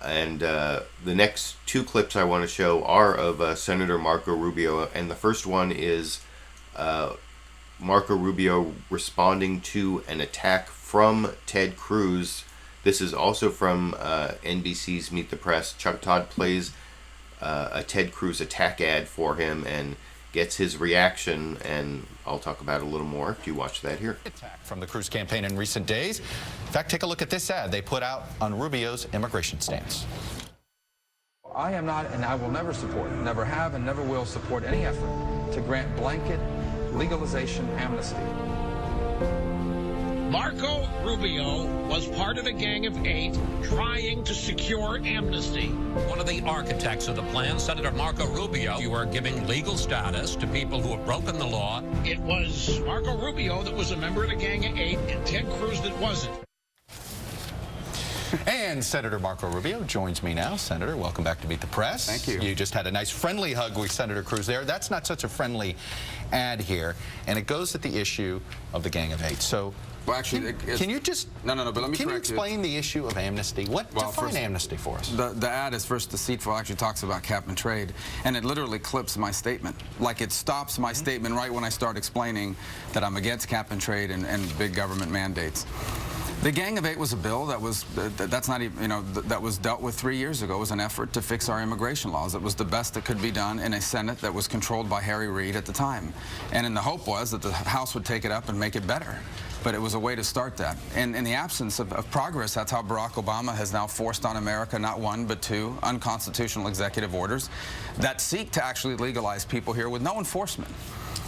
And the next two clips I want to show are of Senator Marco Rubio, and the first one is Marco Rubio responding to an attack from Ted Cruz. This is also from NBC's Meet the Press. Chuck Todd plays a Ted Cruz attack ad for him and gets his reaction, and I'll talk about it a little more if you watch that here. Attack from the Cruz campaign in recent days. In fact, take a look at this ad they put out on Rubio's immigration stance. I am not, and I will never support, never have and never will support any effort to grant blanket legalization amnesty. Marco Rubio was part of a gang of 8 trying to secure amnesty. One of the architects of the plan, Senator Marco Rubio, you are giving legal status to people who have broken the law. It was Marco Rubio that was a member of the gang of 8 and Ted Cruz that wasn't. And Senator Marco Rubio joins me now. Senator, welcome back to Meet the Press. Thank you. You just had a nice friendly hug with Senator Cruz there. That's not such a friendly ad here, and it goes at the issue of the Gang of 8. So, well, actually, can you just but let me correct you. Can you explain the issue of amnesty? Define first, amnesty for us. The ad is first deceitful. Actually talks about cap and trade, and it literally clips my statement. Like it stops my statement right when I start explaining that I'm against cap and trade and big government mandates. The Gang of 8 was a bill that was that was dealt with 3 years ago. It was an effort to fix our immigration laws. It was the best that could be done in a Senate that was controlled by Reid at the time. And the hope was that the House would take it up and make it better. But it was a way to start that. And in the absence of progress, that's how Barack Obama has now forced on America not 1 but 2 unconstitutional executive orders that seek to actually legalize people here with no enforcement.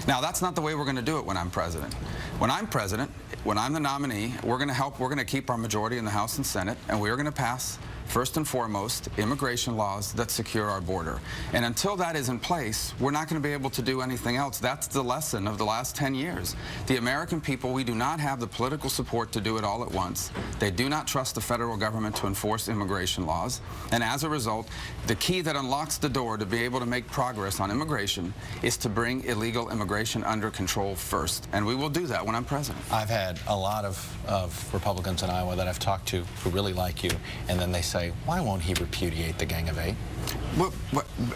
Now, that's not the way we're going to do it when I'm president. When I'm president, when I'm the nominee, we're going to keep our majority in the House and Senate, and we're going to pass, first and foremost, immigration laws that secure our border. And until that is in place, we're not going to be able to do anything else. That's the lesson of the last 10 years. The American people, we do not have the political support to do it all at once. They do not trust the federal government to enforce immigration laws. And as a result, the key that unlocks the door to be able to make progress on immigration is to bring illegal immigration under control first. And we will do that when I'm president. I've had a lot of Republicans in Iowa that I've talked to who really like you, and then they say, why won't he repudiate the Gang of 8? Well,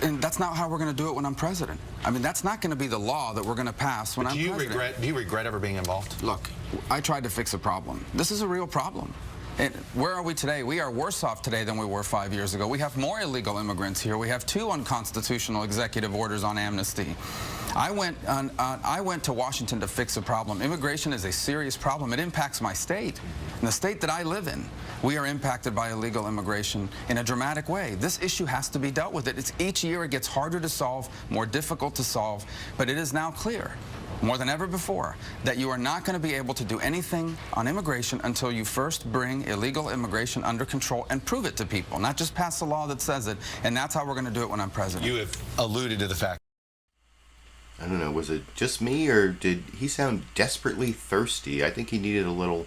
and that's not how we're going to do it when I'm president. I mean, that's not going to be the law that we're going to pass when I'm president. Do you regret ever being involved? Look, I tried to fix a problem. This is a real problem. And where are we today? We are worse off today than we were 5 years ago. We have more illegal immigrants here. We have 2 unconstitutional executive orders on amnesty. I went to Washington to fix a problem. Immigration is a serious problem. It impacts my state. In the state that I live in, we are impacted by illegal immigration in a dramatic way. This issue has to be dealt with. Each year it gets harder to solve, more difficult to solve, but it is now clear, more than ever before, that you are not going to be able to do anything on immigration until you first bring illegal immigration under control and prove it to people, not just pass a law that says it, and that's how we're going to do it when I'm president. You have alluded to the fact. I don't know, was it just me, or did he sound desperately thirsty? I think he needed a little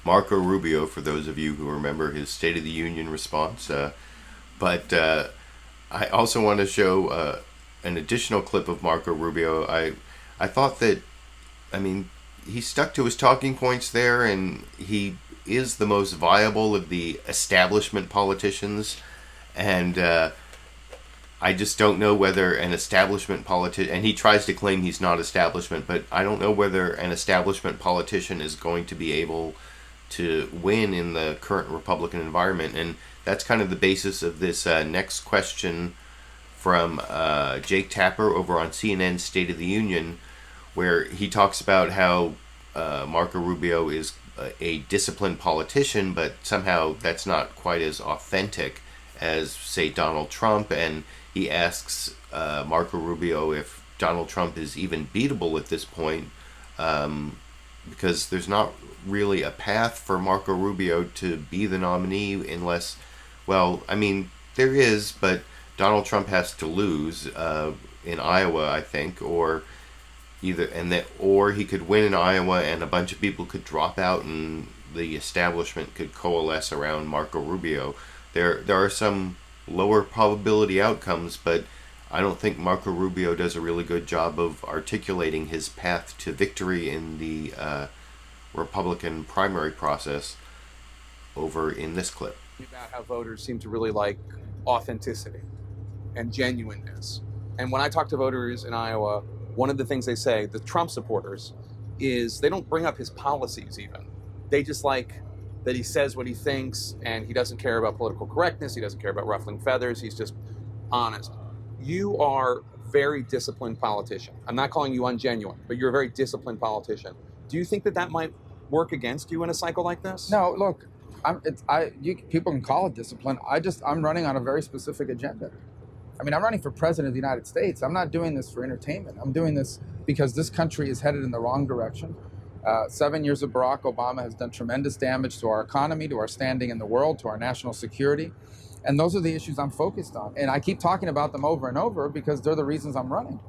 Marco Rubio, for those of you who remember his State of the Union response. But I also want to show an additional clip of Marco Rubio. I thought that, I mean, he stuck to his talking points there, and he is the most viable of the establishment politicians, and I just don't know whether an establishment politician, and he tries to claim he's not establishment, but I don't know whether an establishment politician is going to be able to win in the current Republican environment. And that's kind of the basis of this next question from Jake Tapper over on CNN State of the Union, where he talks about how Marco Rubio is a disciplined politician, but somehow that's not quite as authentic as, say, Donald Trump. And he asks Marco Rubio if Donald Trump is even beatable at this point, because there's not really a path for Marco Rubio to be the nominee unless, well, I mean, there is, but Donald Trump has to lose in Iowa, I think, or he could win in Iowa and a bunch of people could drop out and the establishment could coalesce around Marco Rubio. There are some lower probability outcomes, but I don't think Marco Rubio does a really good job of articulating his path to victory in the Republican primary process over in this clip. About how voters seem to really like authenticity and genuineness. And when I talk to voters in Iowa, one of the things they say, the Trump supporters, is they don't bring up his policies even. They just like that he says what he thinks, and he doesn't care about political correctness, he doesn't care about ruffling feathers, he's just honest. You are a very disciplined politician. I'm not calling you ungenuine, but you're a very disciplined politician. Do you think that that might work against you in a cycle like this? No, look, people can call it discipline. I'm running on a very specific agenda. I mean, I'm running for president of the United States. I'm not doing this for entertainment. I'm doing this because this country is headed in the wrong direction. 7 years of Barack Obama has done tremendous damage to our economy, to our standing in the world, to our national security. And those are the issues I'm focused on. And I keep talking about them over and over because they're the reasons I'm running.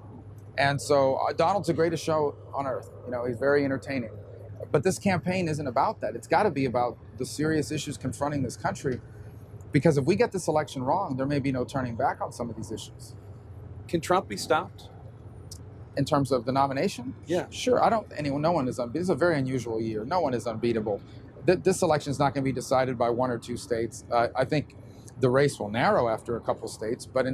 And so Donald's the greatest show on earth. You know, he's very entertaining. But this campaign isn't about that. It's got to be about the serious issues confronting this country. Because if we get this election wrong, there may be no turning back on some of these issues. Can Trump be stopped? In terms of the nomination? Yeah. Sure. No one is unbeatable. It's a very unusual year. No one is unbeatable. This election is not going to be decided by 1 or 2 states. I think the race will narrow after a couple states, but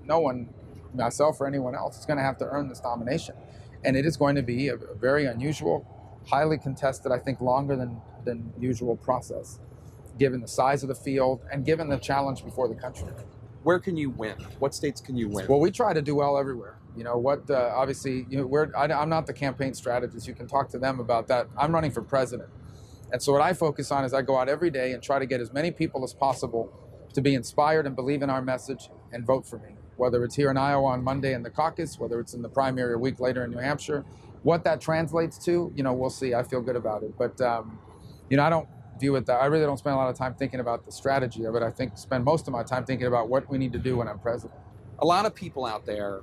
no one, myself or anyone else, is going to have to earn this nomination. And it is going to be a very unusual, highly contested, I think longer than usual process, given the size of the field and given the challenge before the country. Where can you win? What states can you win? Well, we try to do well everywhere. You know what? Obviously, I'm not the campaign strategist. You can talk to them about that. I'm running for president, and so what I focus on is I go out every day and try to get as many people as possible to be inspired and believe in our message and vote for me. Whether it's here in Iowa on Monday in the caucus, whether it's in the primary a week later in New Hampshire, what that translates to, we'll see. I feel good about it, but I don't view it that I really don't spend a lot of time thinking about the strategy of it. I spend most of my time thinking about what we need to do when I'm president. A lot of people out there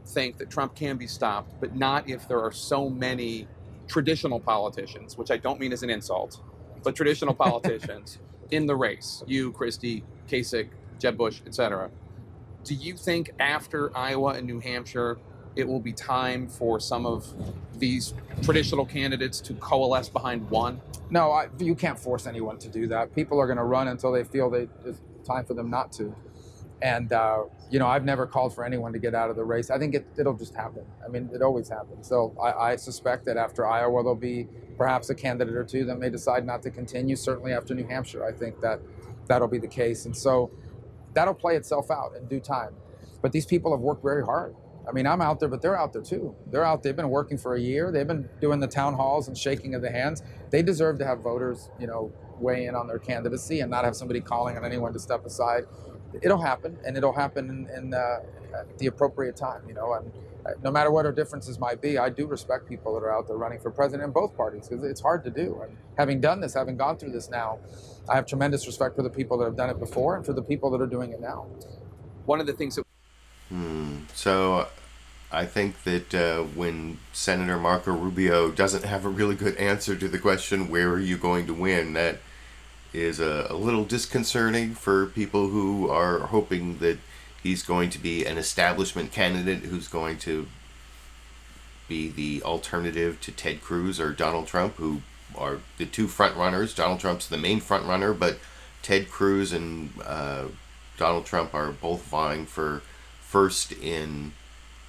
think that Trump can be stopped, but not if there are so many traditional politicians, which I don't mean as an insult, but traditional politicians in the race. You, Christie, Kasich, Jeb Bush, etc. Do you think after Iowa and New Hampshire, it will be time for some of these traditional candidates to coalesce behind one? No, you can't force anyone to do that. People are going to run until they feel it's time for them not to. And, I've never called for anyone to get out of the race. I think it'll just happen. I mean, it always happens. So I suspect that after Iowa, there'll be perhaps a candidate or two that may decide not to continue. Certainly after New Hampshire, I think that'll be the case. And so that'll play itself out in due time. But these people have worked very hard. I mean, I'm out there, but they're out there too. They've been working for a year. They've been doing the town halls and shaking of the hands. They deserve to have voters, weigh in on their candidacy and not have somebody calling on anyone to step aside. It'll happen, and it'll happen at the appropriate time, and no matter what our differences might be, I do respect people that are out there running for president in both parties, because it's hard to do. And having done this, having gone through this now, I have tremendous respect for the people that have done it before and for the people that are doing it now. One of the things that... So I think that when Senator Marco Rubio doesn't have a really good answer to the question, where are you going to win, that is a little disconcerting for people who are hoping that he's going to be an establishment candidate who's going to be the alternative to Ted Cruz or Donald Trump, who are the two front runners. Donald Trump's the main front runner, but Ted Cruz and Donald Trump are both vying for first in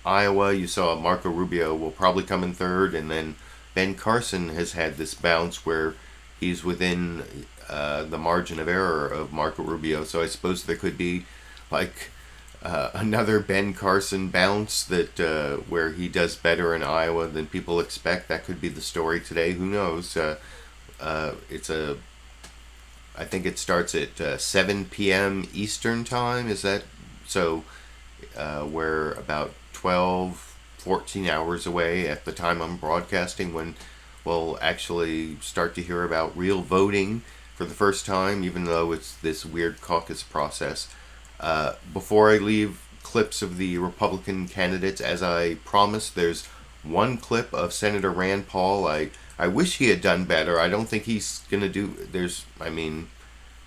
Iowa. You saw Marco Rubio will probably come in third, and then Ben Carson has had this bounce where he's within the margin of error of Marco Rubio. So I suppose there could be like another Ben Carson bounce that where he does better in Iowa than people expect. That could be the story today. Who knows? I think it starts at 7 p.m. Eastern time. Is that so? We're about 14 hours away at the time I'm broadcasting when we'll actually start to hear about real voting for the first time, even though it's this weird caucus process. Before I leave clips of the Republican candidates, as I promised, there's one clip of Senator Rand Paul. I wish he had done better. I don't think he's going to do...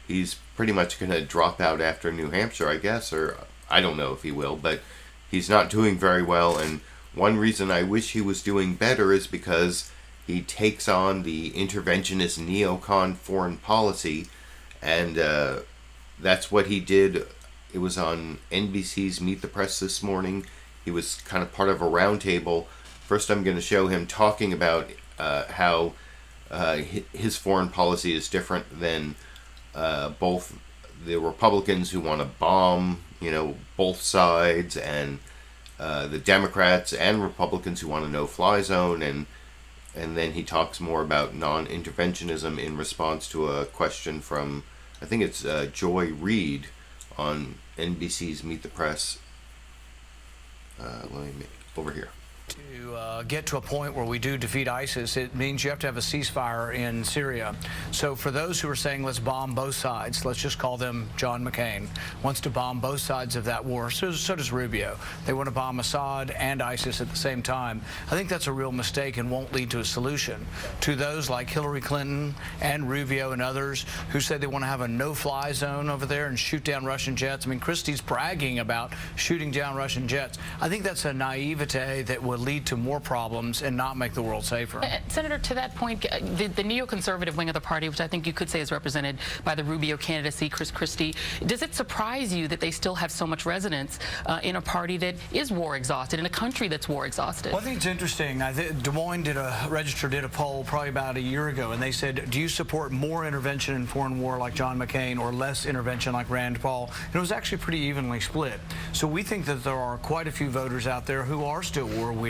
he's pretty much going to drop out after New Hampshire, I guess, or I don't know if he will, but he's not doing very well. And one reason I wish he was doing better is because he takes on the interventionist neocon foreign policy, and that's what he did. It was on NBC's Meet the Press this morning. He was kind of part of a roundtable. First, I'm going to show him talking about how his foreign policy is different than both the Republicans who want to bomb, both sides, and the Democrats and Republicans who want a no-fly zone, and then he talks more about non-interventionism in response to a question from, I think it's Joy Reid on NBC's Meet the Press. Over here. To get to a point where we do defeat ISIS, it means you have to have a ceasefire in Syria. So for those who are saying let's bomb both sides, let's just call them John McCain, wants to bomb both sides of that war. So does Rubio. They want to bomb Assad and ISIS at the same time. I think that's a real mistake and won't lead to a solution. To those like Hillary Clinton and Rubio and others who say they want to have a no-fly zone over there and shoot down Russian jets. I mean, Christie's bragging about shooting down Russian jets. I think that's a naivete that would lead to more problems and not make the world safer. Senator, to that point, the neoconservative wing of the party, which I think you could say is represented by the Rubio candidacy, Chris Christie, does it surprise you that they still have so much resonance in a party that is war exhausted, in a country that's war exhausted? Well, I think it's interesting. Des Moines did a poll probably about a year ago, and they said, do you support more intervention in foreign war like John McCain or less intervention like Rand Paul? And it was actually pretty evenly split. So we think that there are quite a few voters out there who are still war weary.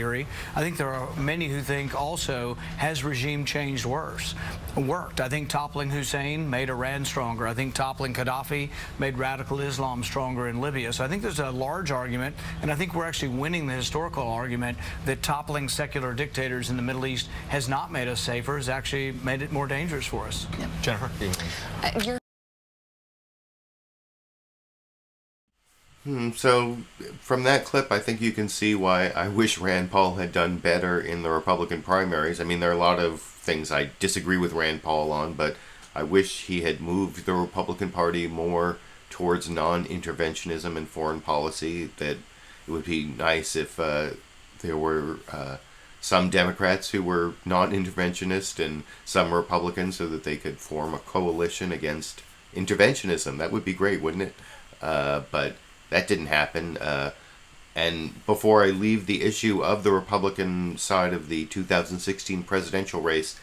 I think there are many who think also, has regime change worked? I think toppling Hussein made Iran stronger. I think toppling Gaddafi made radical Islam stronger in Libya. So I think there's a large argument, and I think we're actually winning the historical argument that toppling secular dictators in the Middle East has not made us safer, has actually made it more dangerous for us. Yeah. Jennifer? So from that clip, I think you can see why I wish Rand Paul had done better in the Republican primaries. I mean, there are a lot of things I disagree with Rand Paul on, but I wish he had moved the Republican Party more towards non-interventionism and foreign policy. That it would be nice if there were some Democrats who were non-interventionist and some Republicans, so that they could form a coalition against interventionism. That would be great, wouldn't it? But that didn't happen. And before I leave the issue of the Republican side of the 2016 presidential race,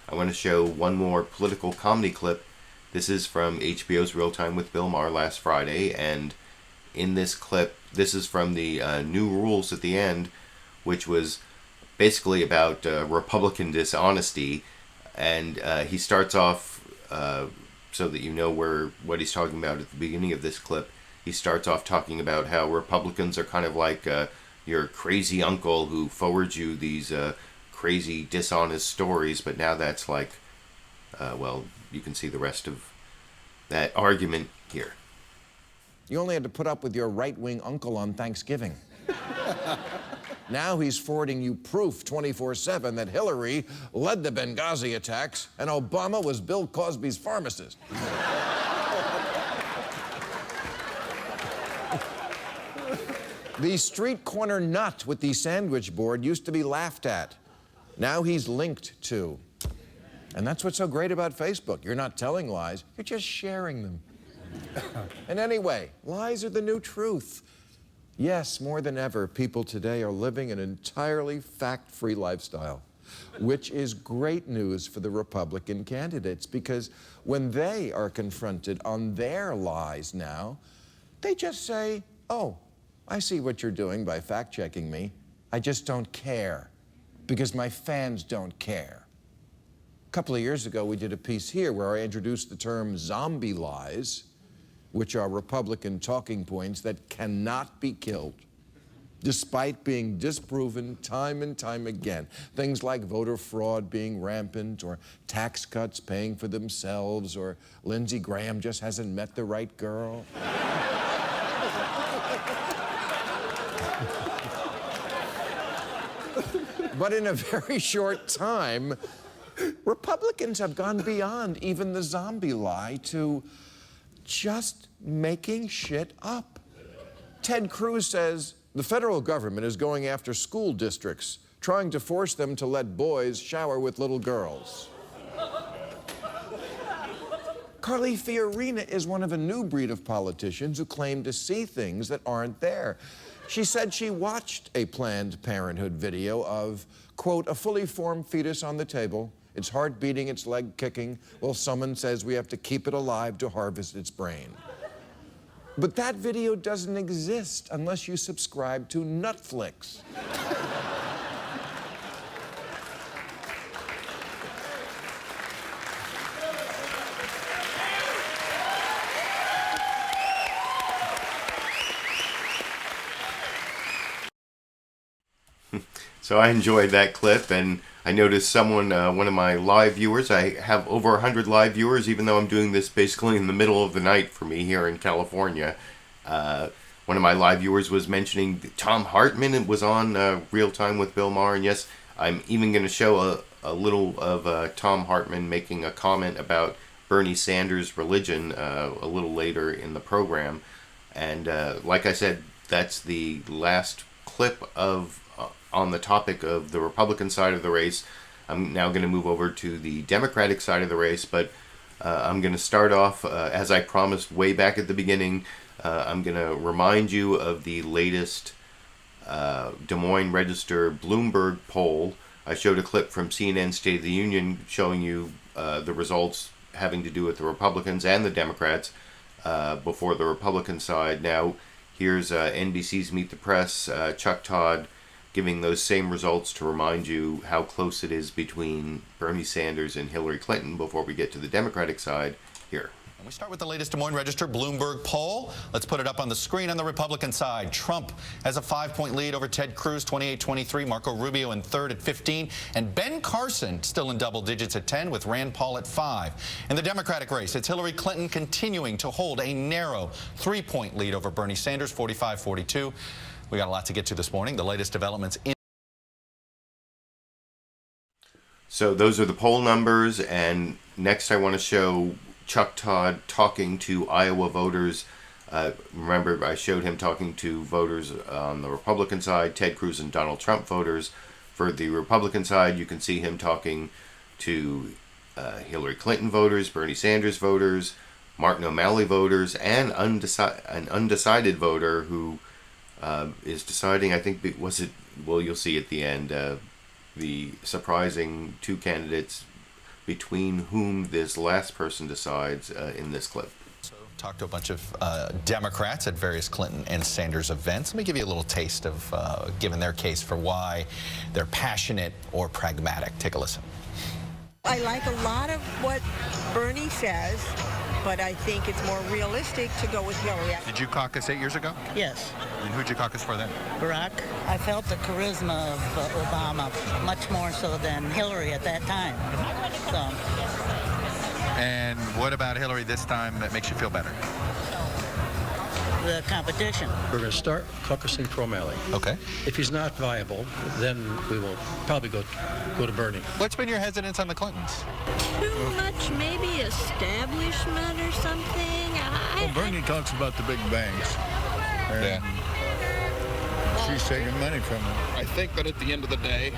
I want to show one more political comedy clip. This is from HBO's Real Time with Bill Maher last Friday, and in this clip, this is from the new rules at the end, which was basically about Republican dishonesty, and he starts off, so that you know what he's talking about at the beginning of this clip. He starts off talking about how Republicans are kind of like your crazy uncle who forwards you these crazy, dishonest stories, but now that's like, well, you can see the rest of that argument here. You only had to put up with your right-wing uncle on Thanksgiving. Now he's forwarding you proof 24/7 that Hillary led the Benghazi attacks and Obama was Bill Cosby's pharmacist. The street corner nut with the sandwich board used to be laughed at. Now he's linked to. And that's what's so great about Facebook. You're not telling lies, you're just sharing them. And anyway, lies are the new truth. Yes, more than ever, people today are living an entirely fact-free lifestyle, which is great news for the Republican candidates, because when they are confronted on their lies now, they just say, oh, I see what you're doing by fact-checking me. I just don't care, because my fans don't care. A couple of years ago, we did a piece here where I introduced the term zombie lies, which are Republican talking points that cannot be killed, despite being disproven time and time again. Things like voter fraud being rampant, or tax cuts paying for themselves, or Lindsey Graham just hasn't met the right girl. But in a very short time, Republicans have gone beyond even the zombie lie to just making shit up. Ted Cruz says the federal government is going after school districts, trying to force them to let boys shower with little girls. Carly Fiorina is one of a new breed of politicians who claim to see things that aren't there. She said she watched a Planned Parenthood video of, quote, a fully formed fetus on the table, its heart beating, its leg kicking, while someone says we have to keep it alive to harvest its brain. But that video doesn't exist unless you subscribe to Netflix. So I enjoyed that clip, and I noticed someone, one of my live viewers, I have over 100 live viewers, even though I'm doing this basically in the middle of the night for me here in California. One of my live viewers was mentioning Thom Hartmann was on Real Time with Bill Maher, and yes, I'm even going to show a little of Thom Hartmann making a comment about Bernie Sanders' religion a little later in the program. And like I said, that's the last clip of on the topic of the Republican side of the race. I'm now going to move over to the Democratic side of the race, but I'm going to start off, as I promised way back at the beginning, I'm going to remind you of the latest Des Moines Register Bloomberg poll. I showed a clip from CNN State of the Union showing you the results having to do with the Republicans and the Democrats before the Republican side. Now, here's NBC's Meet the Press, Chuck Todd, giving those same results to remind you how close it is between Bernie Sanders and Hillary Clinton before we get to the Democratic side here. And we start with the latest Des Moines Register Bloomberg poll. Let's put it up on the screen on the Republican side. Trump has a 5-point lead over Ted Cruz, 28-23. Marco Rubio in third at 15. And Ben Carson still in double digits at 10, with Rand Paul at 5. In the Democratic race, it's Hillary Clinton continuing to hold a narrow 3-point lead over Bernie Sanders, 45-42. We got a lot to get to this morning. The latest developments in. So those are the poll numbers, and next I want to show Chuck Todd talking to Iowa voters. Remember, I showed him talking to voters on the Republican side, Ted Cruz and Donald Trump voters. For the Republican side, you can see him talking to Hillary Clinton voters, Bernie Sanders voters, Martin O'Malley voters and an undecided voter who is deciding, I think, you'll see at the end, the surprising two candidates between whom this last person decides in this clip. Talked to a bunch of Democrats at various Clinton and Sanders events. Let me give you a little taste of giving their case for why they're passionate or pragmatic. Take a listen. I like a lot of what Bernie says, but I think it's more realistic to go with Hillary. Did you caucus 8 years ago? Yes. And who'd you caucus for then? Barack. I felt the charisma of Obama much more so than Hillary at that time. So. And what about Hillary this time that makes you feel better? The competition. We're going to start caucusing for O'Malley. Okay. If he's not viable, then we will probably go to Bernie. What's been your hesitance on the Clintons? Too much, maybe establishment or something. Well, Bernie talks about the big banks. And she's taking money from them. I think that at the end of the day,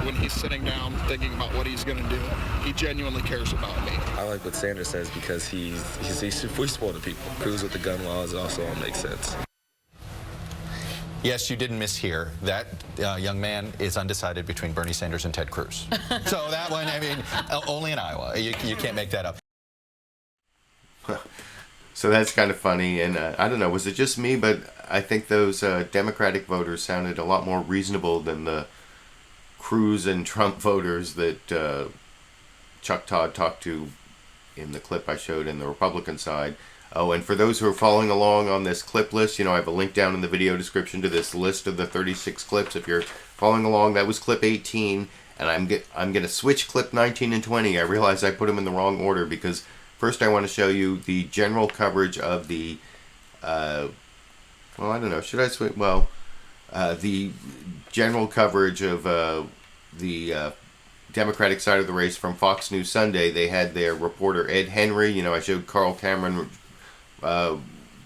when he's sitting down thinking about what he's going to do, he genuinely cares about me. I like what Sanders says because he's for the people. Cruz with the gun laws also all makes sense. Yes, you didn't mishear. That young man is undecided between Bernie Sanders and Ted Cruz. So that one, I mean, only in Iowa. You can't make that up. So that's kind of funny, and I don't know, was it just me, but I think those Democratic voters sounded a lot more reasonable than the Cruz and Trump voters that Chuck Todd talked to in the clip I showed in the Republican side. Oh, and for those who are following along on this clip list, I have a link down in the video description to this list of the 36 clips. If you're following along, that was clip 18, and I'm going to switch clip 19 and 20. I realize I put them in the wrong order because first I want to show you the general coverage of the, well, I don't know, should I switch? Well, the general coverage of the Democratic side of the race from Fox News Sunday. They had their reporter Ed Henry. I showed Carl Cameron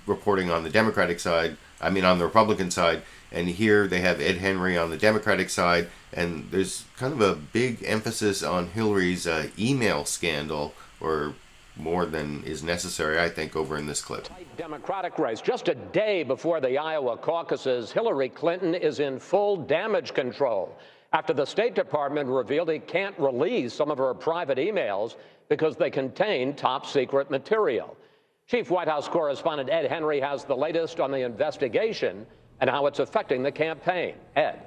reporting on the Democratic side, on the Republican side, and here they have Ed Henry on the Democratic side, and there's kind of a big emphasis on Hillary's email scandal, or more than is necessary, I think, over in this clip. Democratic race. Just a day before the Iowa caucuses, Hillary Clinton is in full damage control after the State Department revealed it can't release some of her private emails because they contain top-secret material. Chief White House correspondent Ed Henry has the latest on the investigation and how it's affecting the campaign. Ed.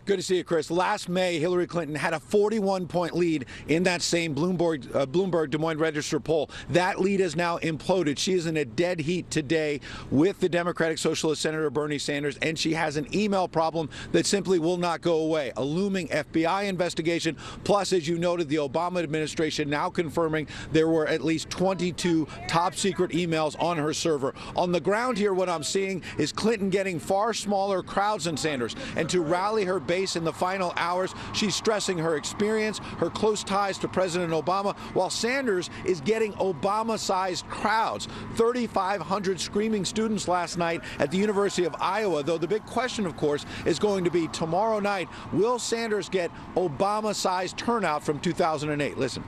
Good to see you, Chris. Last May, Hillary Clinton had a 41-point lead in that same Bloomberg Des Moines Register poll. That lead has now imploded. She is in a dead heat today with the Democratic Socialist Senator Bernie Sanders, and she has an email problem that simply will not go away. A looming FBI investigation, plus, as you noted, the Obama administration now confirming there were at least 22 top-secret emails on her server. On the ground here, what I'm seeing is Clinton getting far smaller crowds than Sanders, and to rally her base in the final hours, she's stressing her experience, her close ties to President Obama, while Sanders is getting Obama-sized crowds. 3,500 screaming students last night at the University of Iowa, though the big question, of course, is going to be tomorrow night, will Sanders get Obama-sized turnout from 2008? Listen.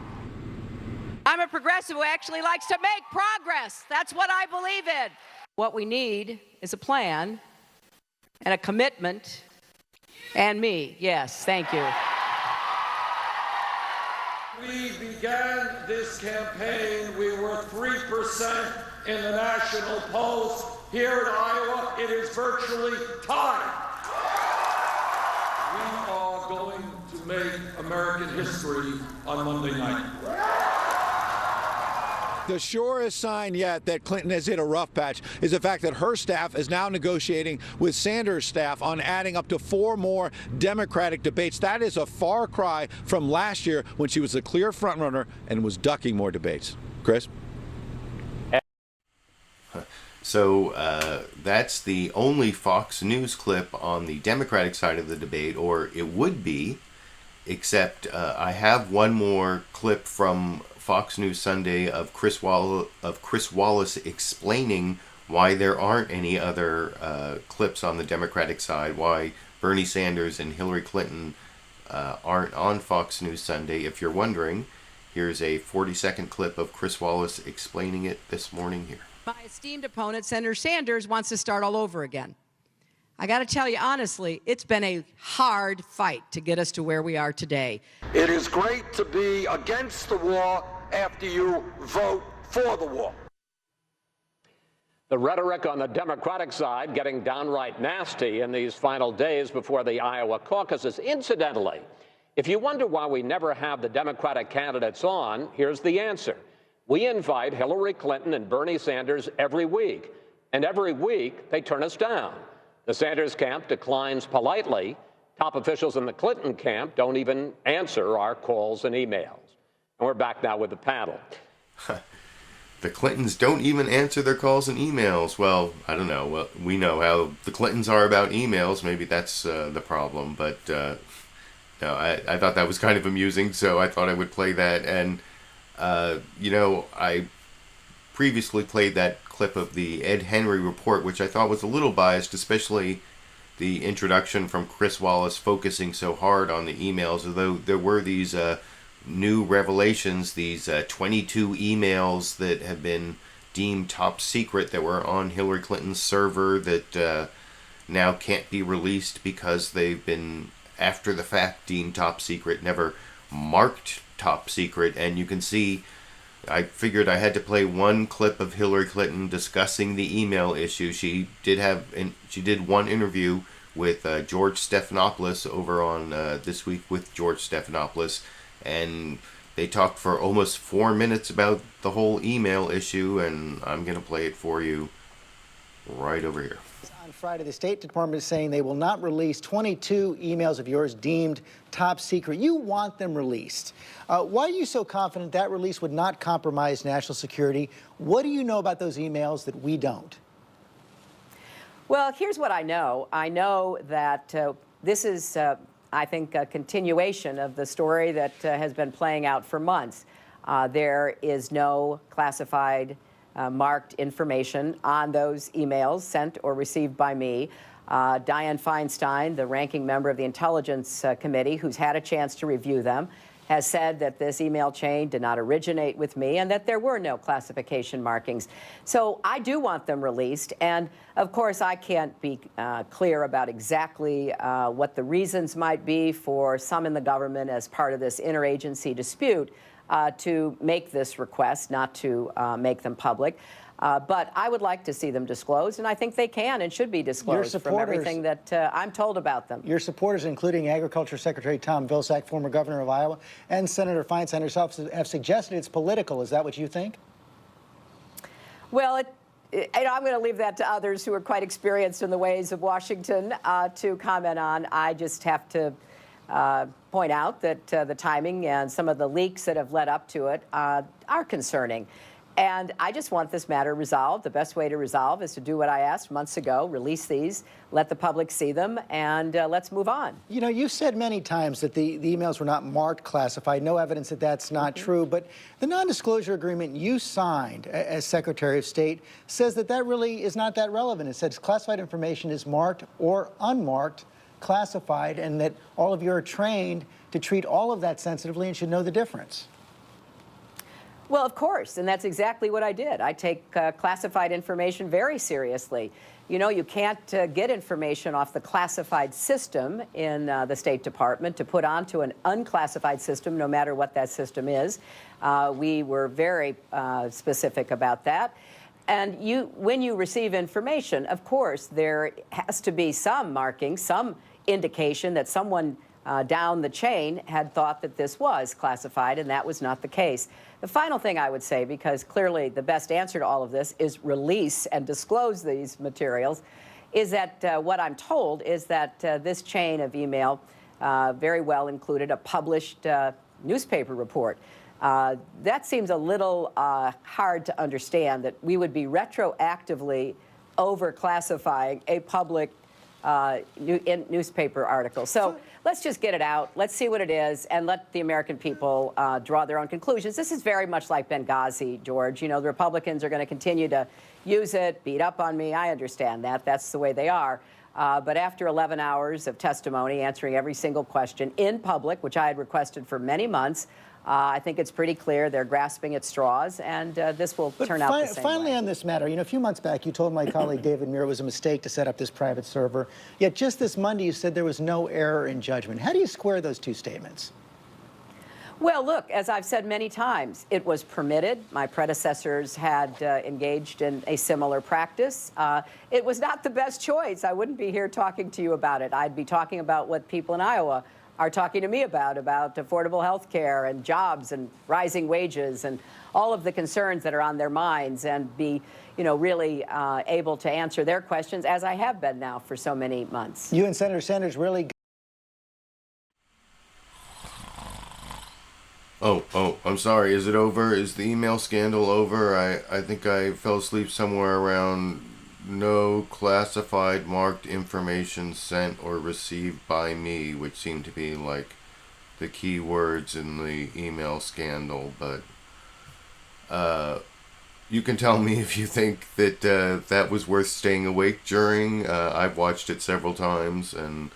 I'm a progressive who actually likes to make progress. That's what I believe in. What we need is a plan and a commitment. And me, yes, thank you. We began this campaign, we were 3% in the national polls. Here in Iowa, it is virtually tied. We are going to make American history on Monday night. The surest sign yet that Clinton has hit a rough patch is the fact that her staff is now negotiating with Sanders' staff on adding up to 4 more Democratic debates. That is a far cry from last year when she was the clear frontrunner and was ducking more debates. Chris? So that's the only Fox News clip on the Democratic side of the debate, or it would be, except I have one more clip from Fox News Sunday of Chris Wallace explaining why there aren't any other clips on the Democratic side, why Bernie Sanders and Hillary Clinton aren't on Fox News Sunday. If you're wondering, Here's a 40-second clip of Chris Wallace explaining it this morning here. My esteemed opponent, Senator Sanders, wants to start all over again. I got to tell you honestly, it's been a hard fight to get us to where we are today. It is great to be against the war after you vote for the war. The rhetoric on the Democratic side getting downright nasty in these final days before the Iowa caucuses. Incidentally, if you wonder why we never have the Democratic candidates on, here's the answer. We invite Hillary Clinton and Bernie Sanders every week, and every week they turn us down. The Sanders camp declines politely. Top officials in the Clinton camp don't even answer our calls and emails. And we're back now with the panel. The Clintons don't even answer their calls and emails. Well, I don't know. Well, we know how the Clintons are about emails. Maybe that's the problem. But no, I thought that was kind of amusing, so I thought I would play that. And, you know, I previously played that clip of the Ed Henry report, which I thought was a little biased, especially the introduction from Chris Wallace focusing so hard on the emails, although there were these new revelations, these 22 emails that have been deemed top secret that were on Hillary Clinton's server that now can't be released because they've been, after the fact, deemed top secret, never marked top secret. And you can see, I figured I had to play one clip of Hillary Clinton discussing the email issue. She did one interview with George Stephanopoulos over on This Week with George Stephanopoulos, and they talked for almost 4 minutes about the whole email issue, and I'm going to play it for you right over here. On Friday, the State Department is saying they will not release 22 emails of yours deemed top secret. You want them released. Why are you so confident that release would not compromise national security? What do you know about those emails that we don't? Well, here's what I know. I know that this is, I think, a continuation of the story that has been playing out for months. There is no classified marked information on those emails sent or received by me. Dianne Feinstein, the ranking member of the Intelligence Committee, who's had a chance to review them, has said that this email chain did not originate with me and that there were no classification markings. So I do want them released. And of course, I can't be clear about exactly what the reasons might be for some in the government as part of this interagency dispute to make this request, not to make them public. But I would like to see them disclosed, and I think they can and should be disclosed from everything that I'm told about them. Your supporters, including Agriculture Secretary Thom, former governor of Iowa, and Senator Feinstein herself, have suggested it's political. Is that what you think? Well, I'm going to leave that to others who are quite experienced in the ways of Washington to comment on. I just have to point out that the timing and some of the leaks that have led up to it are concerning. And I just want this matter resolved. The best way to resolve is to do what I asked months ago, release these, let the public see them, and let's move on. You know, you've said many times that the emails were not marked classified, no evidence that that's not true, but the non-disclosure agreement you signed as Secretary of State says that that really is not that relevant. It says classified information is marked or unmarked, classified, and that all of you are trained to treat all of that sensitively and should know the difference. Well, of course, and that's exactly what I did. I take classified information very seriously. You know, you can't get information off the classified system in the State Department to put onto an unclassified system, no matter what that system is. We were very specific about that. And when you receive information, of course, there has to be some marking, some indication that someone down the chain had thought that this was classified, and that was not the case. The final thing I would say, because clearly the best answer to all of this is release and disclose these materials, is that what I'm told is that this chain of email very well included a published newspaper report. That seems a little hard to understand, that we would be retroactively over-classifying a public newspaper article. So let's just get it out. Let's see what it is, and let the American people draw their own conclusions. This is very much like Benghazi, George. You know, the Republicans are going to continue to use it, beat up on me. I understand that. That's the way they are. But after 11 hours of testimony, answering every single question in public, which I had requested for many months, I think it's pretty clear they're grasping at straws, and this will turn out the same Finally, way. on this matter, a few months back, you told my colleague David Muir it was a mistake to set up this private server. Yet just this Monday, you said there was no error in judgment. How do you square those two statements? Well, look, as I've said many times, it was permitted. My predecessors had engaged in a similar practice. It was not the best choice. I wouldn't be here talking to you about it. I'd be talking about what people in Iowa are talking to me about affordable health care and jobs and rising wages and all of the concerns that are on their minds, and be, really able to answer their questions, as I have been now for so many months. You and Senator Sanders really... Oh, I'm sorry. Is it over? Is the email scandal over? I think I fell asleep somewhere around no classified marked information sent or received by me, which seemed to be like the key words in the email scandal. But you can tell me if you think that that was worth staying awake during. I've watched it several times, and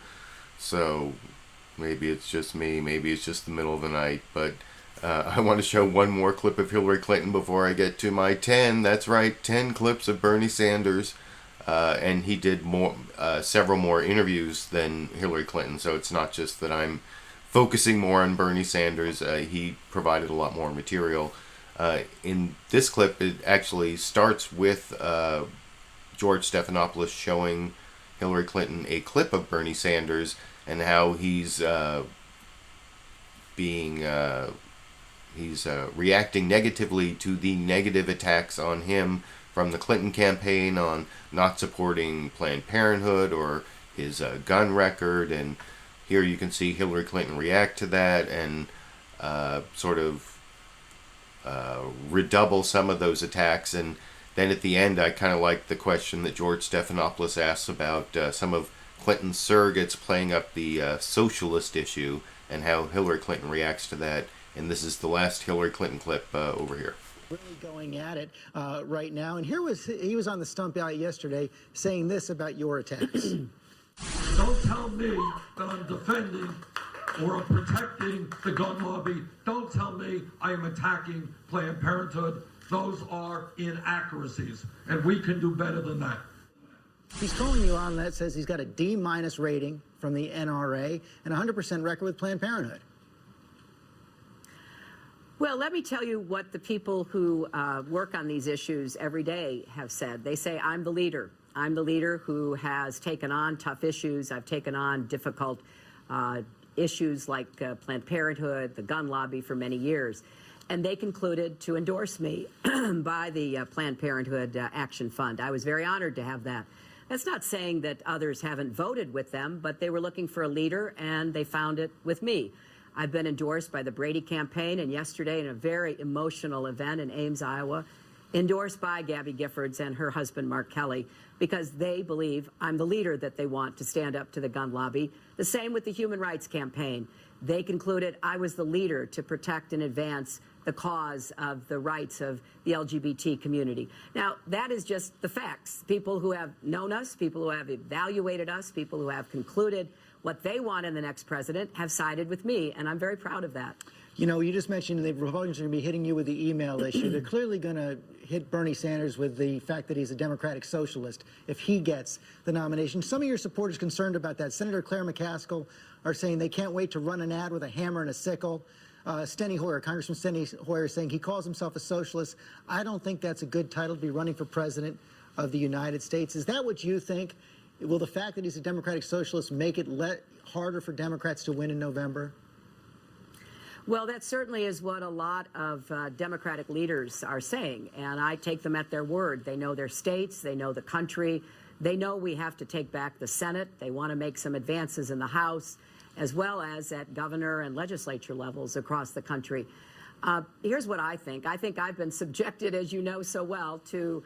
so maybe it's just me, maybe it's just the middle of the night, but I want to show one more clip of Hillary Clinton before I get to my 10. That's right, 10 clips of Bernie Sanders. And he did several more interviews than Hillary Clinton, so it's not just that I'm focusing more on Bernie Sanders. He provided a lot more material. In this clip, it actually starts with George Stephanopoulos showing Hillary Clinton a clip of Bernie Sanders and how he's reacting negatively to the negative attacks on him from the Clinton campaign on not supporting Planned Parenthood or his gun record. And here you can see Hillary Clinton react to that and sort of redouble some of those attacks. And then at the end, I kind of like the question that George Stephanopoulos asks about some of Clinton's surrogates playing up the socialist issue and how Hillary Clinton reacts to that. And this is the last Hillary Clinton clip over here. Really going at it right now. And he was on the stump out yesterday saying this about your attacks. Don't tell me that I'm defending or protecting the gun lobby. Don't tell me I am attacking Planned Parenthood. Those are inaccuracies, and we can do better than that. He's calling you on that, says he's got a D- rating from the NRA and a 100% record with Planned Parenthood. Well, let me tell you what the people who work on these issues every day have said. They say, I'm the leader. I'm the leader who has taken on tough issues. I've taken on difficult issues like Planned Parenthood, the gun lobby for many years. And they concluded to endorse me by the Planned Parenthood Action Fund. I was very honored to have that. That's not saying that others haven't voted with them, but they were looking for a leader, and they found it with me. I've been endorsed by the Brady campaign, and yesterday in a very emotional event in Ames, Iowa, endorsed by Gabby Giffords and her husband, Mark Kelly, because they believe I'm the leader that they want to stand up to the gun lobby. The same with the Human Rights Campaign. They concluded I was the leader to protect and advance the cause of the rights of the LGBT community. Now, that is just the facts. People who have known us, people who have evaluated us, people who have concluded what they want in the next president have sided with me, and I'm very proud of that. You know, you just mentioned the Republicans are going to be hitting you with the email issue. They're clearly going to hit Bernie Sanders with the fact that he's a democratic socialist if he gets the nomination. Some of your supporters concerned about that. Senator Claire McCaskill are saying they can't wait to run an ad with a hammer and a sickle. Steny Hoyer, Congressman Steny Hoyer, saying he calls himself a socialist. I don't think that's a good title to be running for president of the United States. Is that what you think? Will the fact that he's a democratic socialist make it harder for Democrats to win in November? Well, that certainly is what a lot of Democratic leaders are saying, and I take them at their word. They know their states, they know the country, they know we have to take back the Senate. They want to make some advances in the House, as well as at governor and legislature levels across the country. Here's what I think. I think I've been subjected, as you know so well, to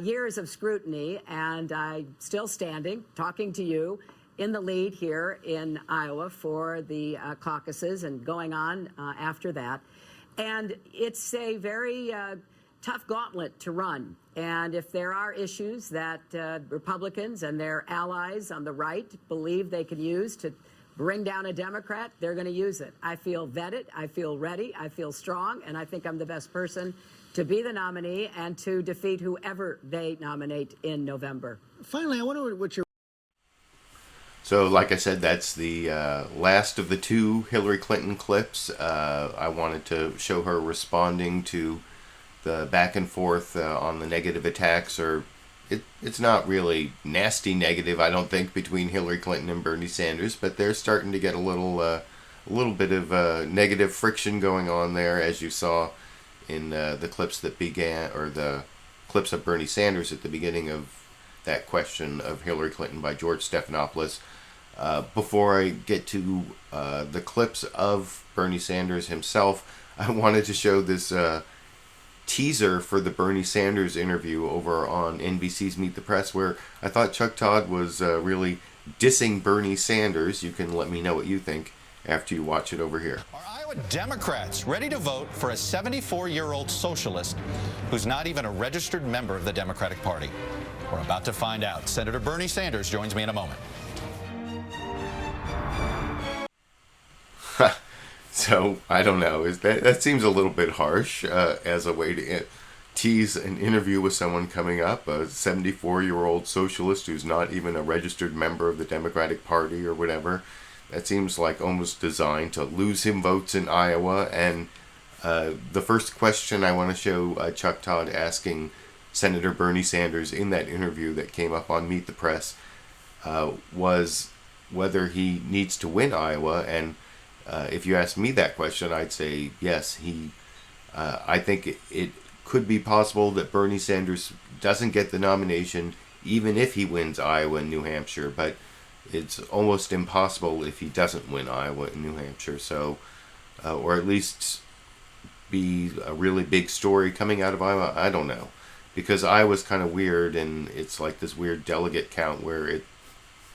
years of scrutiny, and I'm still standing, talking to you, in the lead here in Iowa for the caucuses and going on after that. And it's a very tough gauntlet to run. And if there are issues that Republicans and their allies on the right believe they can use to bring down a Democrat, they're going to use it. I feel vetted, I feel ready, I feel strong, and I think I'm the best person to be the nominee and to defeat whoever they nominate in November. Finally, I wonder what your... So, like I said, that's the last of the two Hillary Clinton clips. I wanted to show her responding to the back and forth on the negative attacks, or it's not really nasty negative, I don't think, between Hillary Clinton and Bernie Sanders, but they're starting to get a little bit of negative friction going on there, as you saw in the clips that began, or the clips of Bernie Sanders at the beginning of that question of Hillary Clinton by George Stephanopoulos. Before I get to the clips of Bernie Sanders himself, I wanted to show this teaser for the Bernie Sanders interview over on NBC's Meet the Press, where I thought Chuck Todd was really dissing Bernie Sanders. You can let me know what you think after you watch it over here. Are Iowa Democrats ready to vote for a 74-year-old socialist who's not even a registered member of the Democratic Party? We're about to find out. Senator Bernie Sanders joins me in a moment. So, I don't know. That seems a little bit harsh as a way to tease an interview with someone coming up, a 74-year-old socialist who's not even a registered member of the Democratic Party or whatever. That seems like almost designed to lose him votes in Iowa. And the first question I want to show Chuck Todd asking Senator Bernie Sanders in that interview that came up on Meet the Press was whether he needs to win Iowa. And if you ask me that question, I'd say yes. I think it could be possible that Bernie Sanders doesn't get the nomination even if he wins Iowa and New Hampshire, but it's almost impossible if he doesn't win Iowa and New Hampshire. So, or at least be a really big story coming out of Iowa. I don't know, because Iowa's kind of weird, and it's like this weird delegate count where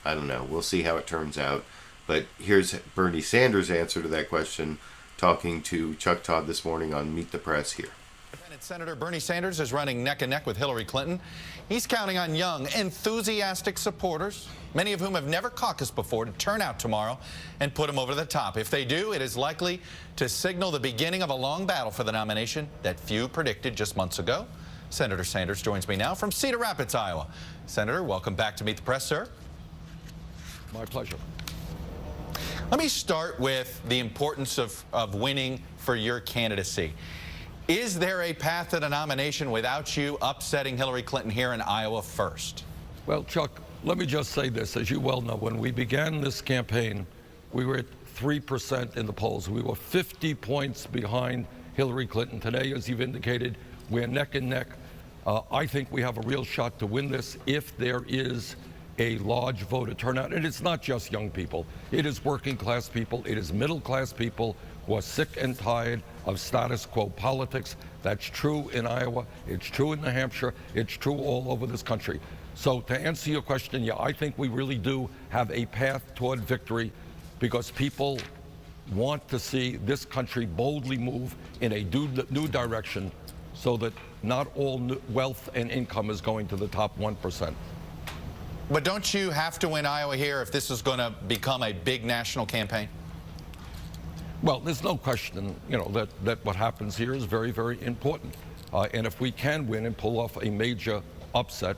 I don't know. We'll see how it turns out. But here's Bernie Sanders' answer to that question, talking to Chuck Todd this morning on Meet the Press here. Senator Bernie Sanders is running neck and neck with Hillary Clinton. He's counting on young, enthusiastic supporters, many of whom have never caucused before, to turn out tomorrow and put him over the top. If they do, it is likely to signal the beginning of a long battle for the nomination that few predicted just months ago. Senator Sanders joins me now from Cedar Rapids, Iowa. Senator, welcome back to Meet the Press, sir. My pleasure. Let me start with the importance of winning for your candidacy. Is there a path to the nomination without you upsetting Hillary Clinton here in Iowa first? Well, Chuck, let me just say this. As you well know, when we began this campaign, we were at 3% in the polls. We were 50 points behind Hillary Clinton. Today, as you've indicated, we're neck and neck. I think we have a real shot to win this if there is a large voter turnout. And it's not just young people. It is working class people. It is middle class people who are sick and tired of status quo politics. That's true in Iowa. It's true in New Hampshire. It's true all over this country. So to answer your question, yeah, I think we really do have a path toward victory because people want to see this country boldly move in a new direction so that not all wealth and income is going to the top 1%. But don't you have to win Iowa here if this is going to become a big national campaign? Well, there's no question, that what happens here is very, very important. And if we can win and pull off a major upset,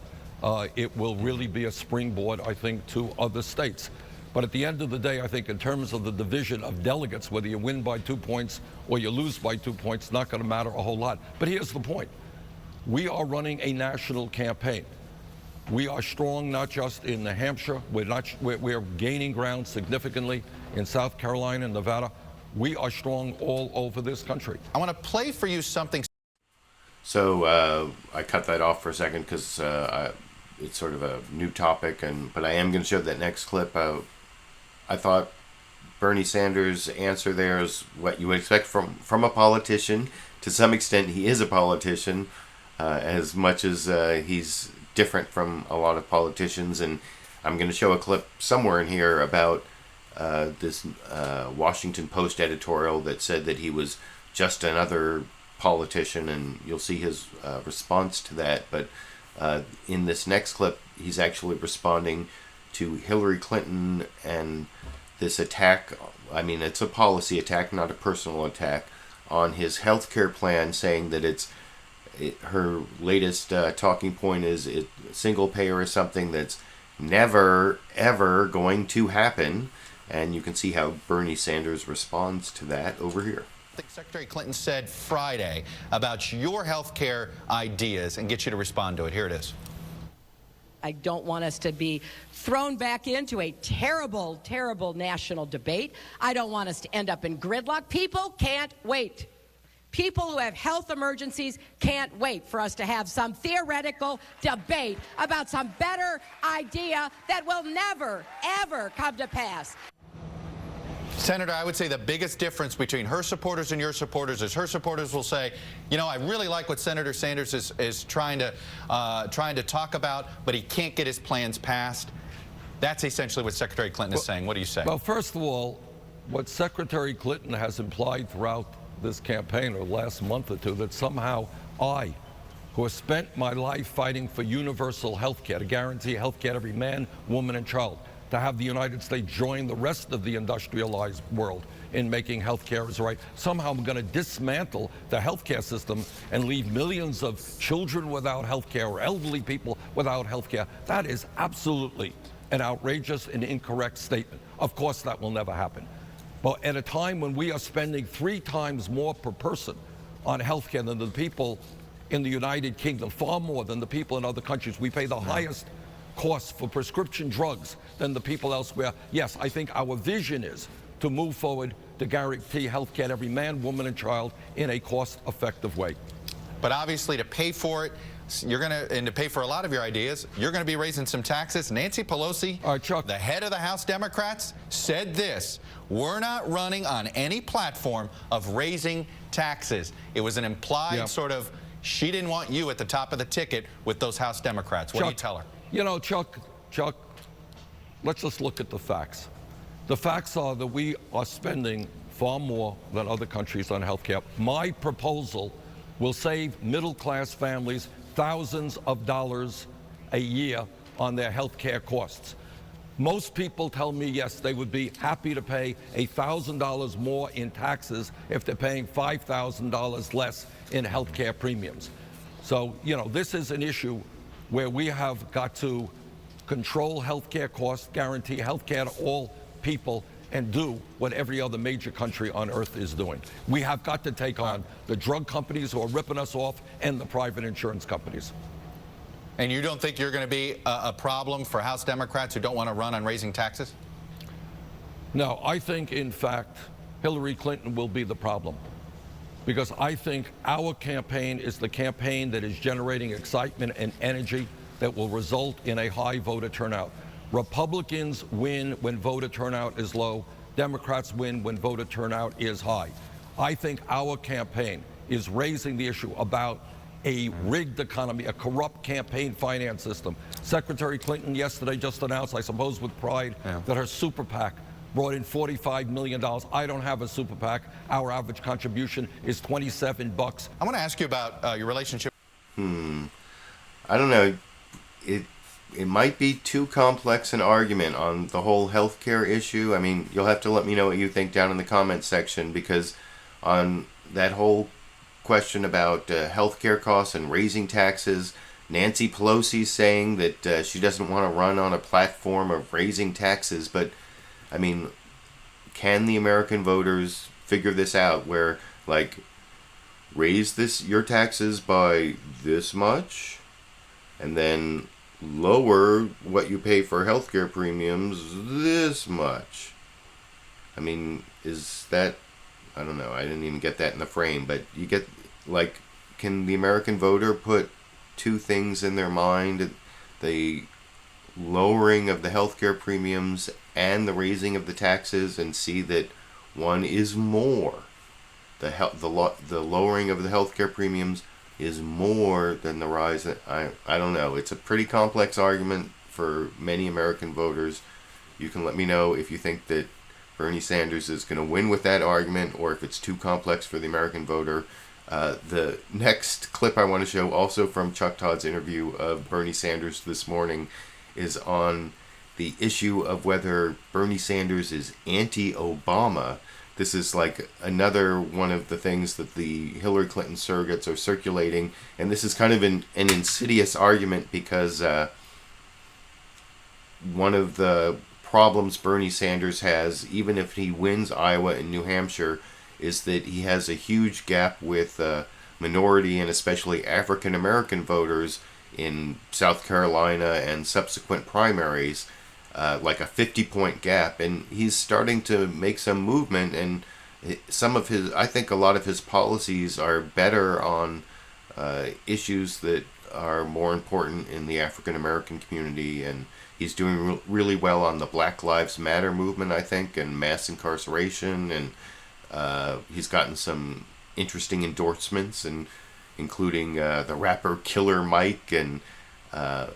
it will really be a springboard, I think, to other states. But at the end of the day, I think in terms of the division of delegates, whether you win by 2 points or you lose by 2 points, not going to matter a whole lot. But here's the point. We are running a national campaign. We are strong not just in New Hampshire. We're gaining ground significantly in South Carolina and Nevada. We are strong all over this country. I want to play for you something. So I cut that off for a second because it's sort of a new topic, but I am going to show that next clip. I thought Bernie Sanders' answer there is what you would expect from a politician. To some extent, he is a politician, as much as he's different from a lot of politicians. And I'm going to show a clip somewhere in here about this Washington Post editorial that said that he was just another politician, and you'll see his response to that. But in this next clip, he's actually responding to Hillary Clinton and this attack. I mean, it's a policy attack, not a personal attack, on his health care plan, saying that her latest talking point is single payer is something that's never, ever going to happen. And you can see how Bernie Sanders responds to that over here. I think Secretary Clinton said Friday about your health care ideas and get you to respond to it. Here it is. I don't want us to be thrown back into a terrible, terrible national debate. I don't want us to end up in gridlock. People can't wait. People who have health emergencies can't wait for us to have some theoretical debate about some better idea that will never, ever come to pass. Senator, I would say the biggest difference between her supporters and your supporters is her supporters will say, you know, I really like what Senator Sanders is trying to talk about, but he can't get his plans passed. That's essentially what Secretary Clinton is saying. What do you say? Well, first of all, what Secretary Clinton has implied throughout this campaign, or the last month or two, that somehow I, who have spent my life fighting for universal health care, to guarantee health care to every man, woman, and child, to have the United States join the rest of the industrialized world in making health care as right. Somehow I'm going to dismantle the health care system and leave millions of children without health care or elderly people without health care. That is absolutely an outrageous and incorrect statement. Of course, that will never happen. But at a time when we are spending 3 times more per person on health care than the people in the United Kingdom, far more than the people in other countries, we pay the highest costs for prescription drugs than the people elsewhere. Yes, I think our vision is to move forward to guarantee health care to every man, woman, and child in a cost-effective way. But obviously, to pay for it, and to pay for a lot of your ideas, you're going to be raising some taxes. Nancy Pelosi, the head of the House Democrats, said this: we're not running on any platform of raising taxes. It was an implied sort of, she didn't want you at the top of the ticket with those House Democrats. What do you tell her? You know, Chuck, let's just look at the facts. The facts are that we are spending far more than other countries on health care. My proposal will save middle-class families thousands of dollars a year on their health care costs. Most people tell me, yes, they would be happy to pay $1,000 more in taxes if they're paying $5,000 less in health care premiums. So, you know, this is an issue where we have got to control health care costs, guarantee health care to all people, and do what every other major country on earth is doing. We have got to take on the drug companies who are ripping us off and the private insurance companies. And you don't think you're going to be a problem for House Democrats who don't want to run on raising taxes? No, I think, in fact, Hillary Clinton will be the problem. Because I think our campaign is the campaign that is generating excitement and energy that will result in a high voter turnout. Republicans win when voter turnout is low. Democrats win when voter turnout is high. I think our campaign is raising the issue about a rigged economy, a corrupt campaign finance system. Secretary Clinton yesterday just announced, I suppose with pride, that her super PAC brought in $45 million. I don't have a super PAC. Our average contribution is $27. I want to ask you about your relationship. I don't know. It might be too complex an argument on the whole healthcare issue. I mean, you'll have to let me know what you think down in the comments section, because on that whole question about healthcare costs and raising taxes, Nancy Pelosi's saying that she doesn't want to run on a platform of raising taxes, but I mean, can the American voters figure this out where, like, raise your taxes by this much and then lower what you pay for healthcare premiums this much? I mean, is that, I don't know, I didn't even get that in the frame, but you get, like, can the American voter put two things in their mind, the lowering of the healthcare premiums and the raising of the taxes, and see that one is more, the lowering of the healthcare premiums is more than the rise? I don't know. It's a pretty complex argument for many American voters. You can let me know if you think that Bernie Sanders is going to win with that argument, or if it's too complex for the American voter. The next clip I want to show, also from Chuck Todd's interview of Bernie Sanders this morning, is on the issue of whether Bernie Sanders is anti-Obama. This is like another one of the things that the Hillary Clinton surrogates are circulating, and this is kind of an insidious argument because one of the problems Bernie Sanders has, even if he wins Iowa and New Hampshire, is that he has a huge gap with minority and especially African American voters in South Carolina and subsequent primaries, like a 50-point gap, and he's starting to make some movement, and some of his, I think a lot of his policies are better on issues that are more important in the African American community, and he's doing really well on the Black Lives Matter movement, I think, and mass incarceration, and he's gotten some interesting endorsements, and including the rapper Killer Mike. And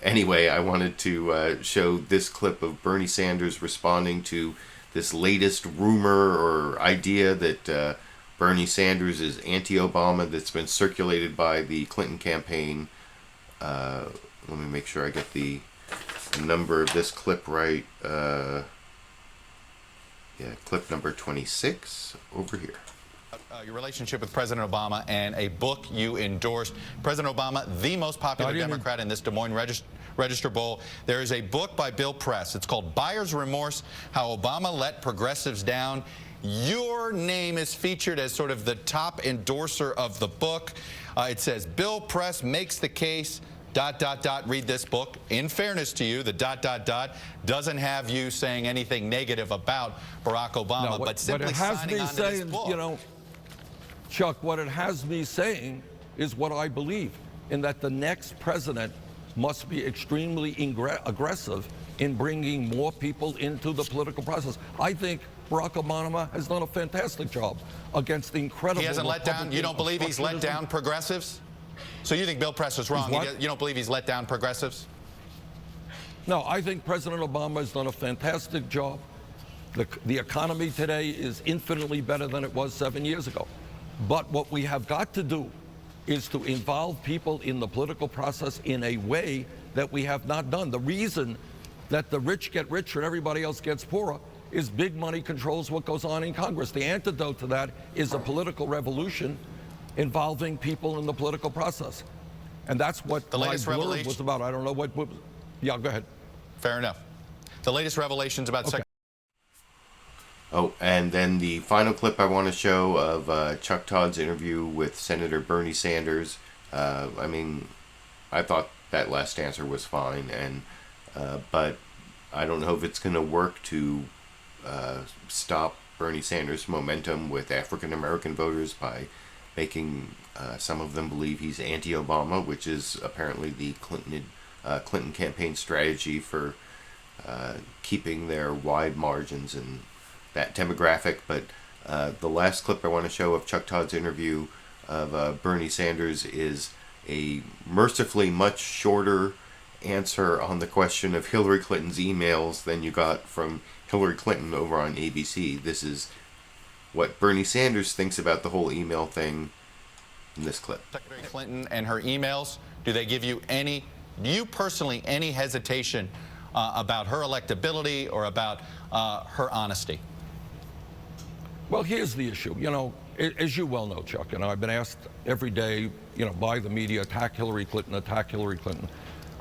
anyway, I wanted to show this clip of Bernie Sanders responding to this latest rumor or idea that Bernie Sanders is anti-Obama that's been circulated by the Clinton campaign. Let me make sure I get the number of this clip right. Yeah, clip number 26 over here. Your relationship with President Obama and a book you endorsed. President Obama, the most popular Democrat in this Des Moines Register poll. There is a book by Bill Press. It's called Buyer's Remorse, How Obama Let Progressives Down. Your name is featured as sort of the top endorser of the book. It says, Bill Press makes the case, ... read this book. In fairness to you, the ... doesn't have you saying anything negative about Barack Obama, No, but simply what it has signing me on to saying, this book. you know, Chuck, what it has me saying is what I believe, in that the next president must be extremely aggressive in bringing more people into the political process. I think Barack Obama has done a fantastic job against the incredible... He hasn't let down, you don't believe he's let down progressives? So you think Bill Press was wrong? You don't believe he's let down progressives? No, I think President Obama has done a fantastic job. The economy today is infinitely better than it was 7 years ago. But what we have got to do is to involve people in the political process in a way that we have not done. The reason that the rich get richer and everybody else gets poorer is big money controls what goes on in Congress. The antidote to that is a political revolution involving people in the political process. And that's what the latest revelation was about. I don't know what yeah, go ahead. Fair enough. The latest revelations about... Okay. Oh, and then the final clip I want to show of Chuck Todd's interview with Senator Bernie Sanders. I mean, I thought that last answer was fine, and but I don't know if it's going to work to stop Bernie Sanders' momentum with African American voters by making some of them believe he's anti-Obama, which is apparently the Clinton campaign strategy for keeping their wide margins in that demographic. But the last clip I want to show of Chuck Todd's interview of Bernie Sanders is a mercifully much shorter answer on the question of Hillary Clinton's emails than you got from Hillary Clinton over on ABC. This is what Bernie Sanders thinks about the whole email thing in this clip. Secretary Clinton and her emails, do they give you you personally, any hesitation about her electability or about her honesty? Well, here's the issue. You know, as you well know, Chuck, and I've been asked every day, you know, by the media, attack Hillary Clinton, attack Hillary Clinton.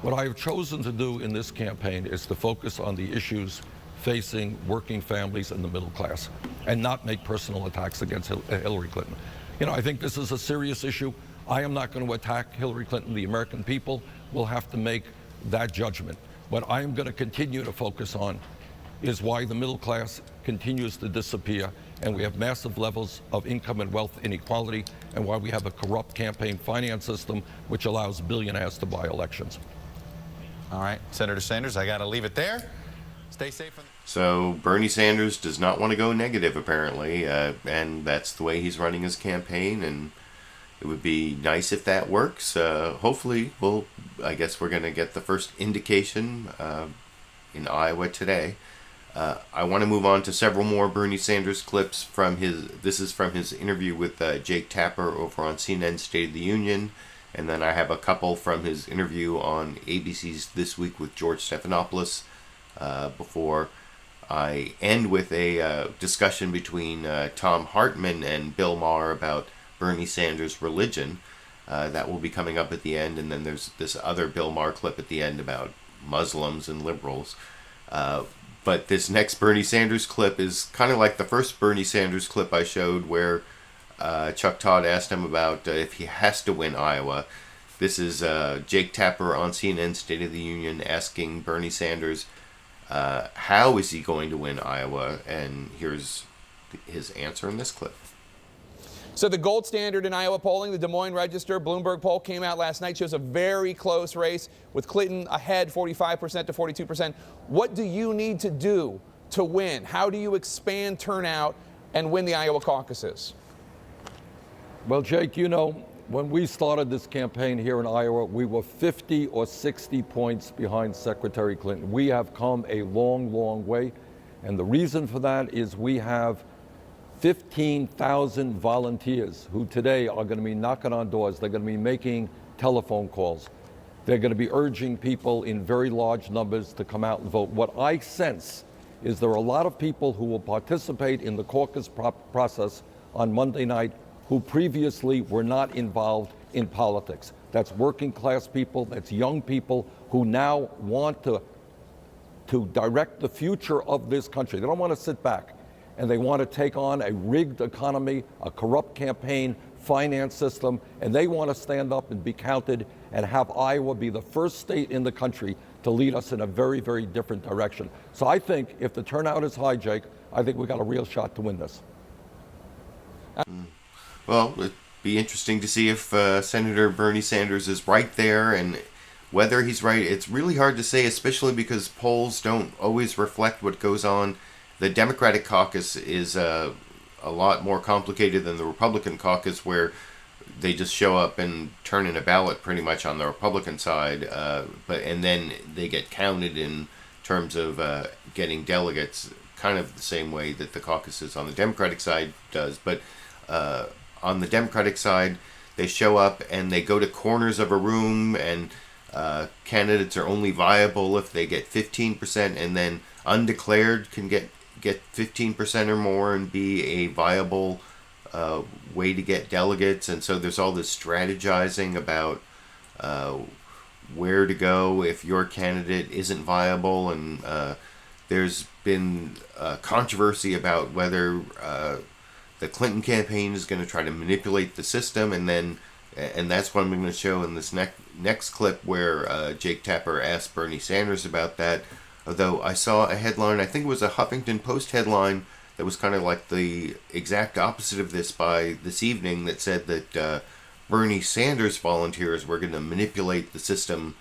What I have chosen to do in this campaign is to focus on the issues facing working families and the middle class, and not make personal attacks against Hillary Clinton. You know, I think this is a serious issue. I am not going to attack Hillary Clinton. The American people will have to make that judgment. What I am going to continue to focus on is why the middle class continues to disappear, and we have massive levels of income and wealth inequality, and why we have a corrupt campaign finance system which allows billionaires to buy elections. All right, Senator Sanders, I got to leave it there. Stay safe. So Bernie Sanders does not want to go negative, apparently, and that's the way he's running his campaign, and it would be nice if that works. Hopefully, I guess we're going to get the first indication in Iowa today. I want to move on to several more Bernie Sanders clips from this is from his interview with Jake Tapper over on CNN State of the Union. And then I have a couple from his interview on ABC's This Week with George Stephanopoulos before I end with a discussion between Thom Hartmann and Bill Maher about Bernie Sanders' religion. That will be coming up at the end. And then there's this other Bill Maher clip at the end about Muslims and liberals. But this next Bernie Sanders clip is kind of like the first Bernie Sanders clip I showed where Chuck Todd asked him about if he has to win Iowa. This is Jake Tapper on CNN State of the Union asking Bernie Sanders how is he going to win Iowa, and here's his answer in this clip. So the gold standard in Iowa polling, the Des Moines Register Bloomberg poll came out last night, shows a very close race with Clinton ahead 45% to 42%. What do you need to do to win? How do you expand turnout and win the Iowa caucuses? Well, Jake, you know, when we started this campaign here in Iowa, we were 50 or 60 points behind Secretary Clinton. We have come a long, long way. And the reason for that is we have 15,000 volunteers who today are going to be knocking on doors. They're going to be making telephone calls. They're going to be urging people in very large numbers to come out and vote. What I sense is there are a lot of people who will participate in the caucus process on Monday night who previously were not involved in politics. That's working class people, that's young people who now want to direct the future of this country. They don't want to sit back. And they want to take on a rigged economy, a corrupt campaign, finance system, and they want to stand up and be counted and have Iowa be the first state in the country to lead us in a very, very different direction. So I think if the turnout is high, Jake, I think we got a real shot to win this. Well, it'd be interesting to see if Senator Bernie Sanders is right there, and whether he's right. It's really hard to say, especially because polls don't always reflect what goes on. The Democratic caucus is a lot more complicated than the Republican caucus, where they just show up and turn in a ballot pretty much on the Republican side, and then they get counted in terms of getting delegates, kind of the same way that the caucuses on the Democratic side does. But on the Democratic side, they show up and they go to corners of a room, and candidates are only viable if they get 15%, and then undeclared can get 15% or more and be a viable way to get delegates. And so there's all this strategizing about where to go if your candidate isn't viable. And there's been controversy about whether the Clinton campaign is going to try to manipulate the system. And that's what I'm going to show in this next clip, where Jake Tapper asked Bernie Sanders about that. Although I saw a headline, I think it was a Huffington Post headline, that was kind of like the exact opposite of this by this evening, that said that Bernie Sanders volunteers were going to manipulate the system,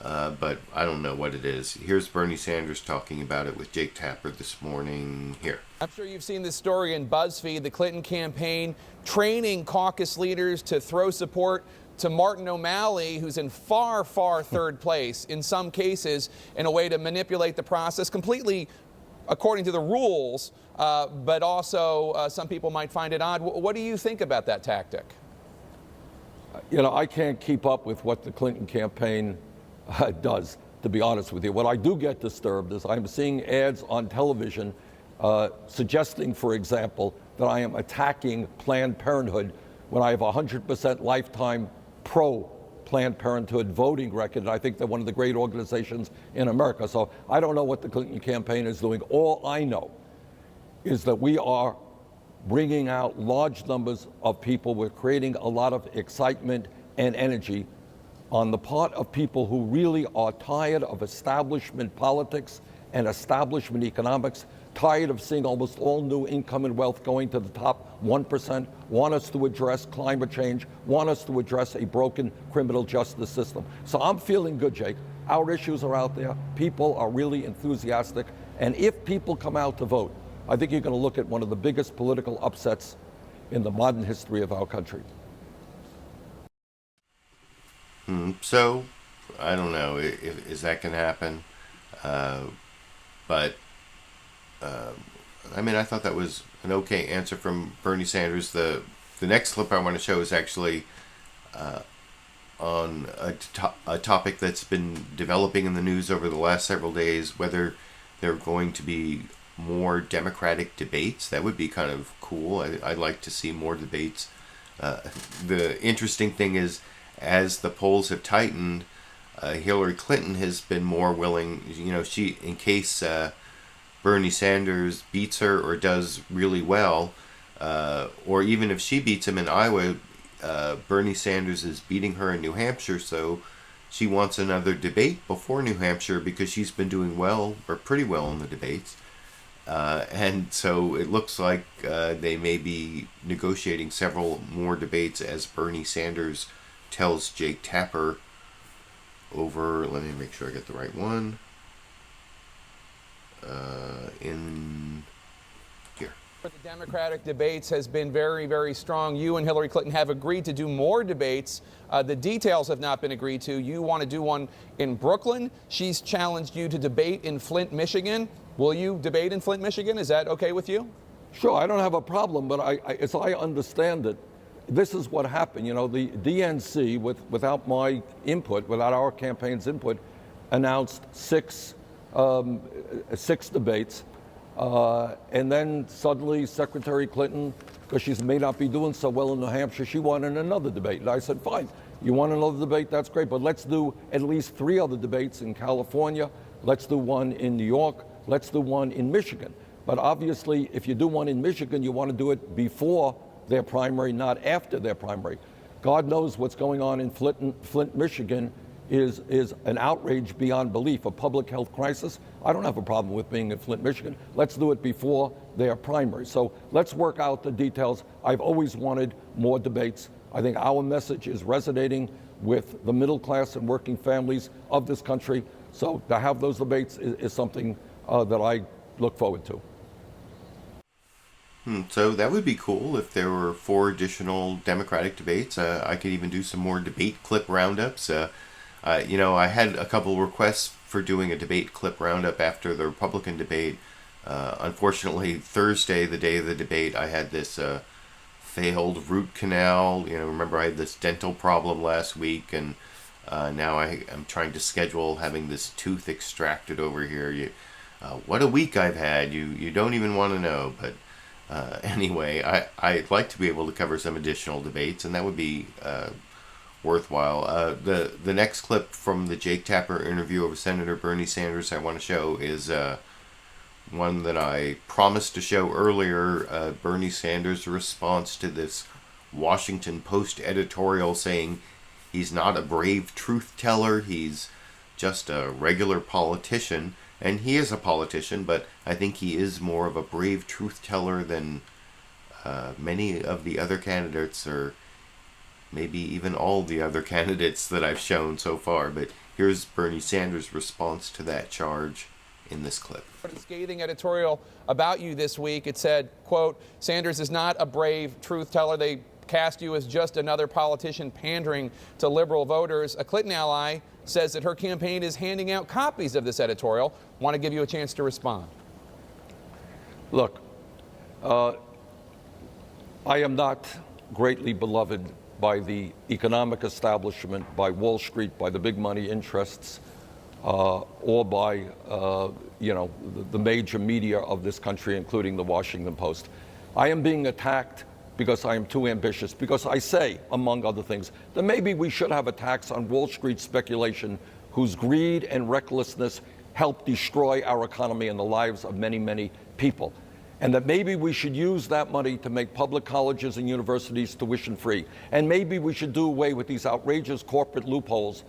but I don't know what it is. Here's Bernie Sanders talking about it with Jake Tapper this morning here. I'm sure you've seen this story in BuzzFeed, the Clinton campaign training caucus leaders to throw support to Martin O'Malley, who's in far, far third place in some cases, in a way to manipulate the process completely according to the rules, but also some people might find it odd. What do you think about that tactic? You know, I can't keep up with what the Clinton campaign does, to be honest with you. What I do get disturbed is I'm seeing ads on television suggesting, for example, that I am attacking Planned Parenthood when I have 100% lifetime pro-Planned Parenthood voting record, and I think they're one of the great organizations in America. So I don't know what the Clinton campaign is doing. All I know is that we are bringing out large numbers of people. We're creating a lot of excitement and energy on the part of people who really are tired of establishment politics and establishment economics, tired of seeing almost all new income and wealth going to the top 1%, want us to address climate change, want us to address a broken criminal justice system. So I'm feeling good, Jake. Our issues are out there. People are really enthusiastic. And if people come out to vote, I think you're going to look at one of the biggest political upsets in the modern history of our country. So, I don't know if that can happen. But I mean, I thought that was an okay answer from Bernie Sanders. The next clip I want to show is actually on a topic that's been developing in the news over the last several days, whether there are going to be more Democratic debates. That would be kind of cool. I'd like to see more debates. The interesting thing is, as the polls have tightened, Hillary Clinton has been more willing, she, in case Bernie Sanders beats her or does really well, or even if she beats him in Iowa, Bernie Sanders is beating her in New Hampshire, so she wants another debate before New Hampshire because she's been doing well, or pretty well in the debates. And so it looks like they may be negotiating several more debates, as Bernie Sanders tells Jake Tapper over, let me make sure I get the right one, in here. The Democratic debates has been very, very strong. You and Hillary Clinton have agreed to do more debates. The details have not been agreed to. You want to do one in Brooklyn. She's challenged you to debate in Flint, Michigan. Will you debate in Flint, Michigan? Is that okay with you? Sure, I don't have a problem, but as I understand it, this is what happened. The DNC, without my input, without our campaign's input, announced six debates. And then suddenly Secretary Clinton, because she may not be doing so well in New Hampshire, she wanted another debate. And I said, fine, you want another debate? That's great, but let's do at least 3 other debates in California. Let's do one in New York. Let's do one in Michigan. But obviously, if you do one in Michigan, you want to do it before their primary, not after their primary. God knows what's going on in Flint, Michigan is an outrage beyond belief, a public health crisis. I don't have a problem with being in Flint, Michigan. Let's do it before their primary. So let's work out the details. I've always wanted more debates. I think our message is resonating with the middle class and working families of this country. So to have those debates is something that I look forward to. So that would be cool if there were 4 additional Democratic debates. I could even do some more debate clip roundups. I had a couple requests for doing a debate clip roundup after the Republican debate. Unfortunately, Thursday, the day of the debate, I had this failed root canal. Remember I had this dental problem last week, and now I'm trying to schedule having this tooth extracted over here. What a week I've had. You don't even want to know, but anyway, I'd like to be able to cover some additional debates, and that would be worthwhile. The next clip from the Jake Tapper interview of Senator Bernie Sanders I want to show is one that I promised to show earlier. Bernie Sanders' response to this Washington Post editorial saying he's not a brave truth teller, he's just a regular politician. And he is a politician, but I think he is more of a brave truth teller than many of the other candidates, or maybe even all the other candidates that I've shown so far. But here's Bernie Sanders' response to that charge in this clip. A scathing editorial about you this week. It said, quote, Sanders is not a brave truth teller. They cast you as just another politician pandering to liberal voters. A Clinton ally says that her campaign is handing out copies of this editorial. Want to give you a chance to respond. Look, I am not greatly beloved by the economic establishment, by Wall Street, by the big money interests, or by the major media of this country, including the Washington Post. I am being attacked because I am too ambitious, because I say, among other things, that maybe we should have a tax on Wall Street speculation whose greed and recklessness help destroy our economy and the lives of many, many people. And that maybe we should use that money to make public colleges and universities tuition-free. And maybe we should do away with these outrageous corporate loopholes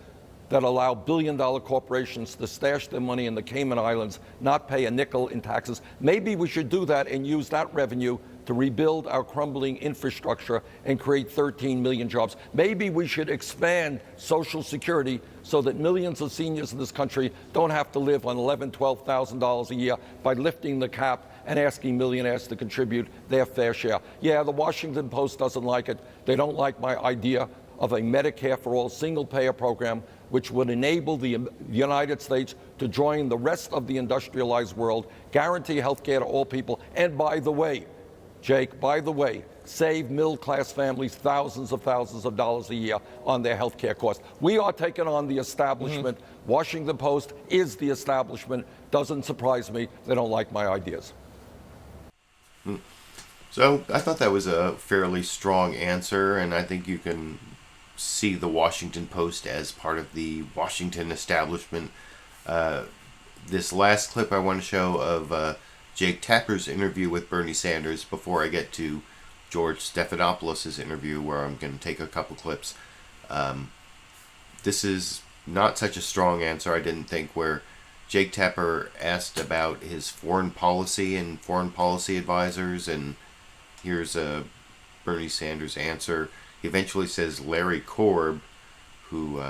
that allow billion-dollar corporations to stash their money in the Cayman Islands, not pay a nickel in taxes. Maybe we should do that and use that revenue to rebuild our crumbling infrastructure and create 13 million jobs. Maybe we should expand Social Security so that millions of seniors in this country don't have to live on $11,000, $12,000 a year by lifting the cap and asking millionaires to contribute their fair share. Yeah, the Washington Post doesn't like it. They don't like my idea of a Medicare for all single-payer program, which would enable the United States to join the rest of the industrialized world, guarantee health care to all people, and by the way, Jake, save middle-class families thousands of dollars a year on their health care costs. We are taking on the establishment. Washington Post is the establishment. Doesn't surprise me. They don't like my ideas. So I thought that was a fairly strong answer, and I think you can see the Washington Post as part of the Washington establishment. This last clip I want to show of Jake Tapper's interview with Bernie Sanders before I get to George Stephanopoulos' interview, where I'm going to take a couple clips. This is not such a strong answer, I didn't think, where Jake Tapper asked about his foreign policy and foreign policy advisors, and here's Bernie Sanders' answer. He eventually says Larry Korb, who,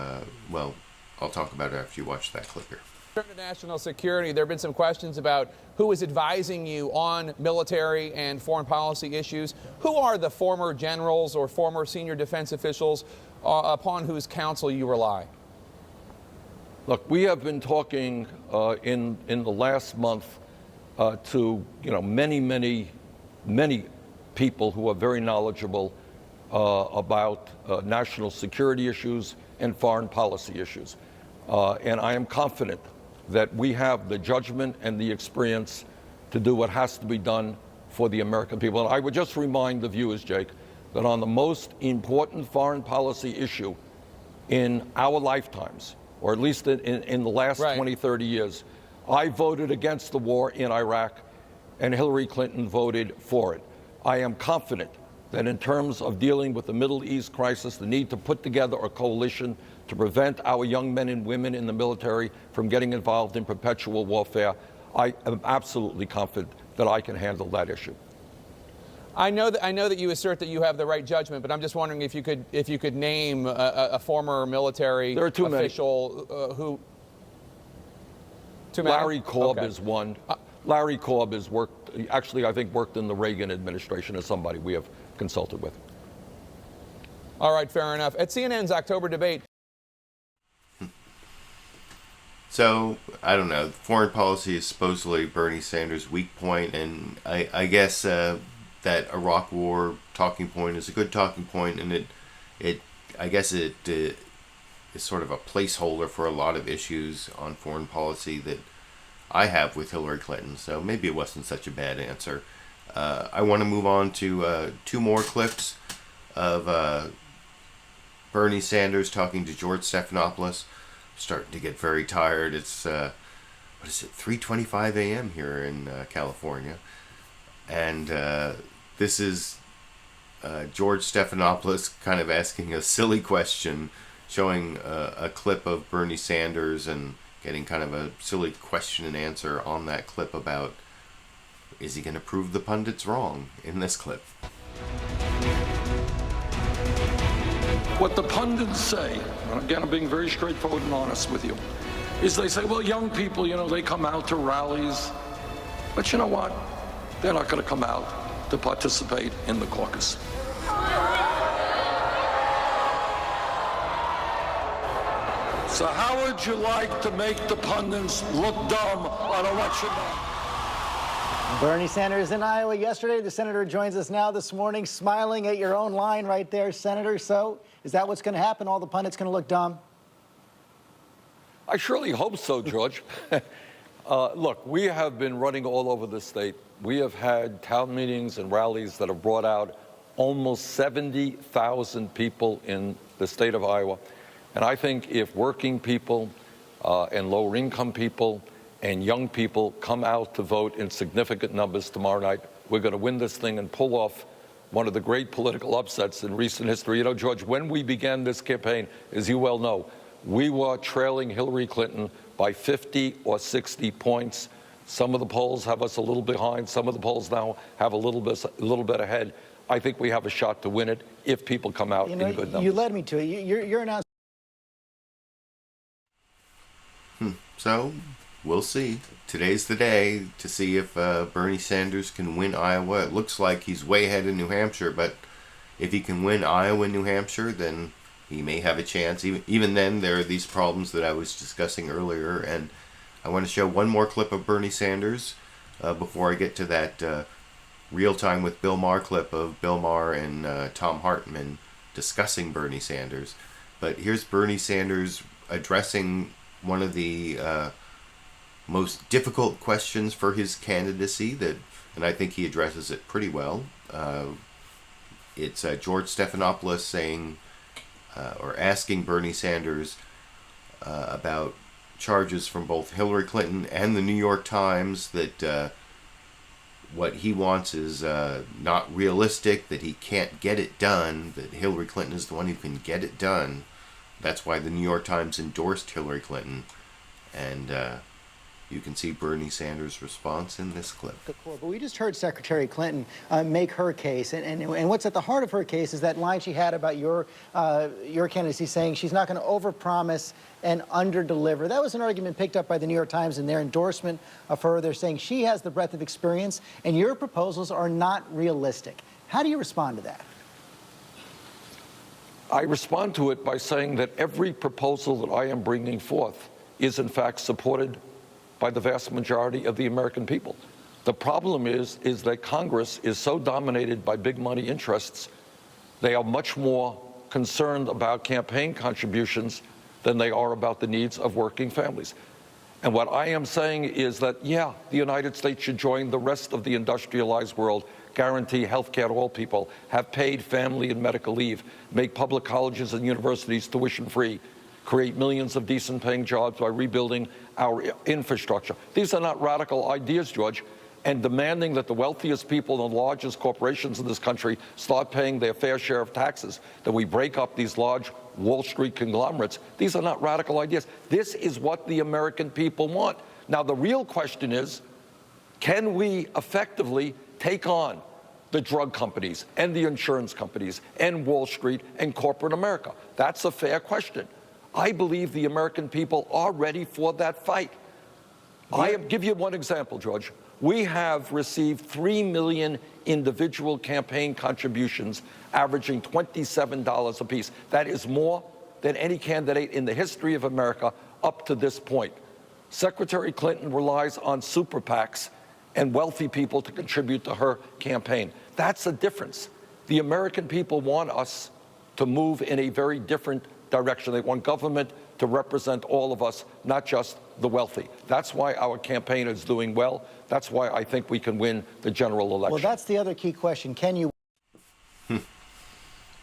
well, I'll talk about it after you watch that clip here. In terms of national security, there have been some questions about who is advising you on military and foreign policy issues. Who are the former generals or former senior defense officials upon whose counsel you rely? Look, we have been talking in the last month to many people who are very knowledgeable about national security issues and foreign policy issues. And I am confident that we have the judgment and the experience to do what has to be done for the American people. And I would just remind the viewers, Jake, that on the most important foreign policy issue in our lifetimes, or at least in the last 20, 30 years, I voted against the war in Iraq, and Hillary Clinton voted for it. I am confident that in terms of dealing with the Middle East crisis, the need to put together a coalition to prevent our young men and women in the military from getting involved in perpetual warfare, I am absolutely confident that I can handle that issue. I know that you assert that you have the right judgment, but I'm just wondering if you could name a former military official who. Too many? Larry Korb is one. Larry Korb has worked, actually I think worked in the Reagan administration as somebody we have consulted with. All right, fair enough. At CNN's October debate. So, I don't know, foreign policy is supposedly Bernie Sanders' weak point, and I guess that Iraq war talking point is a good talking point, and I guess it is sort of a placeholder for a lot of issues on foreign policy that I have with Hillary Clinton, so maybe it wasn't such a bad answer. I want to move on to two more clips of Bernie Sanders talking to George Stephanopoulos. Starting to get very tired. It's 3:25 a.m. here in California, and this is George Stephanopoulos kind of asking a silly question, showing a clip of Bernie Sanders and getting kind of a silly question and answer on that clip about, is he going to prove the pundits wrong in this clip? What the pundits say, and again, I'm being very straightforward and honest with you, is they say, well, young people, they come out to rallies, but you know what? They're not going to come out to participate in the caucus. So how would you like to make the pundits look dumb on election night? Bernie Sanders in Iowa yesterday. The senator joins us now this morning, smiling at your own line right there, Senator. So is that what's going to happen? All the pundits going to look dumb? I surely hope so, George. Look, we have been running all over the state. We have had town meetings and rallies that have brought out almost 70,000 people in the state of Iowa. And I think if working people and lower income people and young people come out to vote in significant numbers tomorrow night, we're going to win this thing and pull off one of the great political upsets in recent history. George, when we began this campaign, as you well know, we were trailing Hillary Clinton by 50 or 60 points. Some of the polls have us a little behind. Some of the polls now have a little bit ahead. I think we have a shot to win it if people come out in good numbers. You led me to it. You're announcing. So, we'll see. Today's the day to see if Bernie Sanders can win Iowa. It looks like he's way ahead in New Hampshire, but if he can win Iowa and New Hampshire, then he may have a chance. Even then, there are these problems that I was discussing earlier, and I want to show one more clip of Bernie Sanders before I get to that Real Time with Bill Maher clip of Bill Maher and Thom Hartmann discussing Bernie Sanders. But here's Bernie Sanders addressing one of the most difficult questions for his candidacy, and I think he addresses it pretty well. It's George Stephanopoulos saying, or asking Bernie Sanders about charges from both Hillary Clinton and the New York Times that what he wants is not realistic, that he can't get it done, that Hillary Clinton is the one who can get it done. That's why the New York Times endorsed Hillary Clinton. And you can see Bernie Sanders' response in this clip. But we just heard Secretary Clinton make her case, and what's at the heart of her case is that line she had about your candidacy, saying she's not going to overpromise and underdeliver. That was an argument picked up by the New York Times in their endorsement of her. They're saying she has the breadth of experience, and your proposals are not realistic. How do you respond to that? I respond to it by saying that every proposal that I am bringing forth is in fact supported by the vast majority of the American people. The problem is that Congress is so dominated by big money interests, they are much more concerned about campaign contributions than they are about the needs of working families. And what I am saying is that, yeah, the United States should join the rest of the industrialized world, guarantee health care to all people, have paid family and medical leave, make public colleges and universities tuition-free, create millions of decent-paying jobs by rebuilding our infrastructure. These are not radical ideas, George, and demanding that the wealthiest people and the largest corporations in this country start paying their fair share of taxes, that we break up these large Wall Street conglomerates. These are not radical ideas. This is what the American people want. Now, the real question is, can we effectively take on the drug companies and the insurance companies and Wall Street and corporate America? That's a fair question. I believe the American people are ready for that fight. I'll give you one example, George. We have received 3 million individual campaign contributions, averaging $27 apiece. That is more than any candidate in the history of America up to this point. Secretary Clinton relies on super PACs and wealthy people to contribute to her campaign. That's a difference. The American people want us to move in a very different direction. They want government to represent all of us, not just the wealthy. That's why our campaign is doing well. That's why I think we can win the general election. Well, that's the other key question. Can you?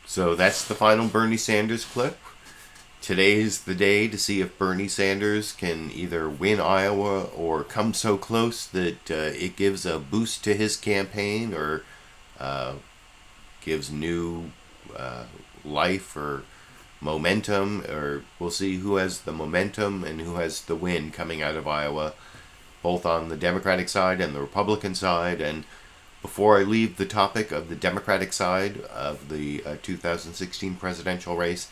So that's the final Bernie Sanders clip. Today's the day to see if Bernie Sanders can either win Iowa or come so close that it gives a boost to his campaign, or gives new life or momentum, or we'll see who has the momentum and who has the win coming out of Iowa, both on the Democratic side and the Republican side. And before I leave the topic of the Democratic side of the 2016 presidential race,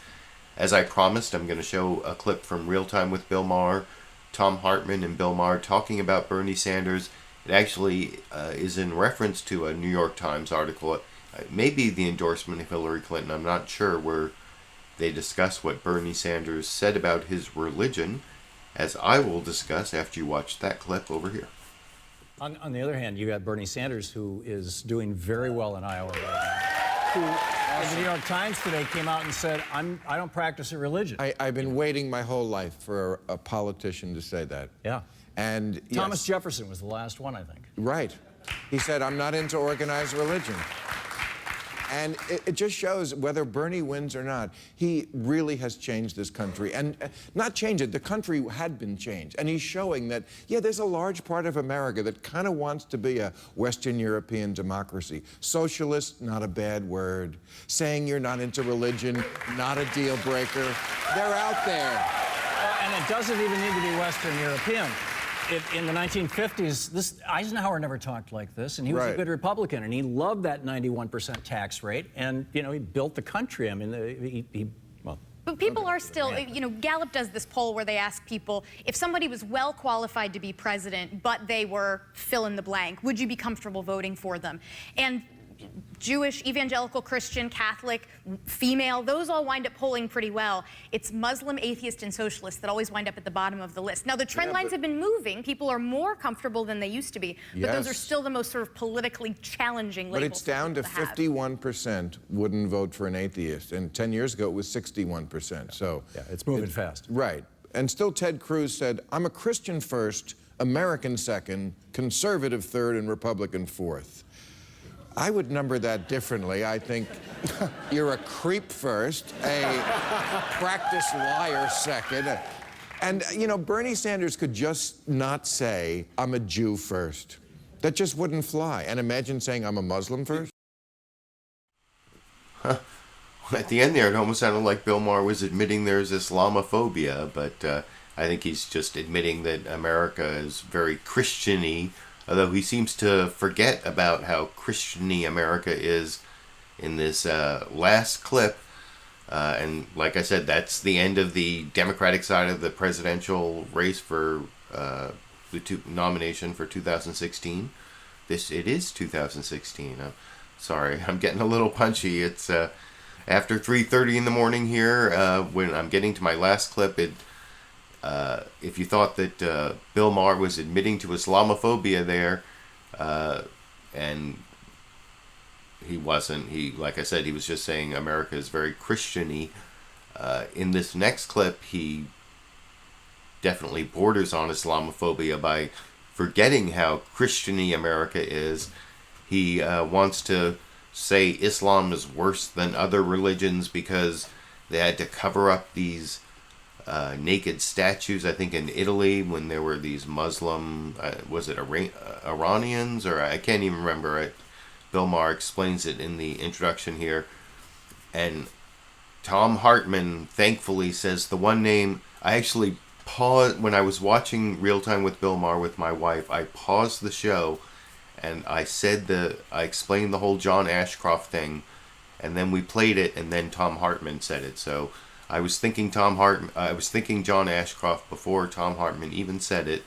as I promised, I'm going to show a clip from Real Time with Bill Maher, Thom Hartmann and Bill Maher talking about Bernie Sanders. It actually is in reference to a New York Times article. It may be the endorsement of Hillary Clinton, I'm not sure, where they discuss what Bernie Sanders said about his religion, as I will discuss after you watch that clip over here. On the other hand, you got Bernie Sanders, who is doing very well in Iowa right now, who, the New York Times today came out and said, I don't practice a religion. I've been waiting my whole life for a politician to say that. Yeah. And Thomas Jefferson was the last one, I think. Right. He said, I'm not into organized religion. And it just shows, whether Bernie wins or not, he really has changed this country. And not changed it, the country had been changed. And he's showing that, yeah, there's a large part of America that kind of wants to be a Western European democracy. Socialist, not a bad word. Saying you're not into religion, not a deal breaker. They're out there. And it doesn't even need to be Western European. In the 1950s, Eisenhower never talked like this, and he was a good Republican, and he loved that 91% tax rate, and, you know, he built the country. I mean, well. But people are still, you know, Gallup does this poll where they ask people, if somebody was well qualified to be president, but they were fill in the blank, would you be comfortable voting for them? And Jewish, evangelical, Christian, Catholic, female, those all wind up polling pretty well. It's Muslim, atheist, and socialist that always wind up at the bottom of the list. Now, the trend lines have been moving. People are more comfortable than they used to be, but those are still the most sort of politically challenging labels. But it's down to 51% wouldn't vote for an atheist, and 10 years ago it was 61%. So yeah, it's moving fast. Right. And still Ted Cruz said, I'm a Christian first, American second, conservative third, and Republican fourth. I would number that differently. I think you're a creep first, a practiced liar second. And, you know, Bernie Sanders could just not say, I'm a Jew first. That just wouldn't fly. And imagine saying, I'm a Muslim first. Huh. At the end there, it almost sounded like Bill Maher was admitting there's Islamophobia, but I think he's just admitting that America is very Christian-y, although he seems to forget about how Christian-y America is in this last clip. And like I said, that's the end of the Democratic side of the presidential race for the nomination for 2016. It is 2016. I'm sorry, I'm getting a little punchy. It's after 3:30 in the morning here when I'm getting to my last clip. If you thought that Bill Maher was admitting to Islamophobia there, and he wasn't. Like I said, he was just saying America is very Christian-y. In this next clip, he definitely borders on Islamophobia by forgetting how Christian-y America is. He wants to say Islam is worse than other religions because they had to cover up these naked statues, I think in Italy, when there were these Muslim, was it Iranians, or I can't even remember it. Bill Maher explains it in the introduction here. And Thom Hartmann thankfully says the one name. I actually paused when I was watching Real Time with Bill Maher with my wife. I paused the show and I explained the whole John Ashcroft thing, and then we played it, and then Thom Hartmann said it. So I was thinking John Ashcroft before Thom Hartmann even said it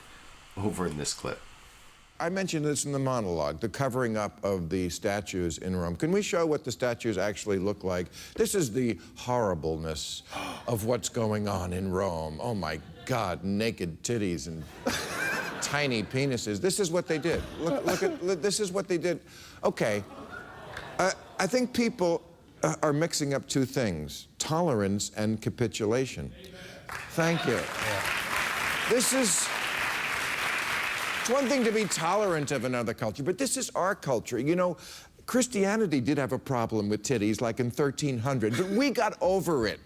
over in this clip. I mentioned this in the monologue, the covering up of the statues in Rome. Can we show what the statues actually look like? This is the horribleness of what's going on in Rome. Oh my God, naked titties and tiny penises. This is what they did. This is what they did. Okay, I think people are mixing up two things, tolerance and capitulation. Thank you. This is, it's one thing to be tolerant of another culture, but this is our culture. You know, Christianity did have a problem with titties like in 1300, but we got over it.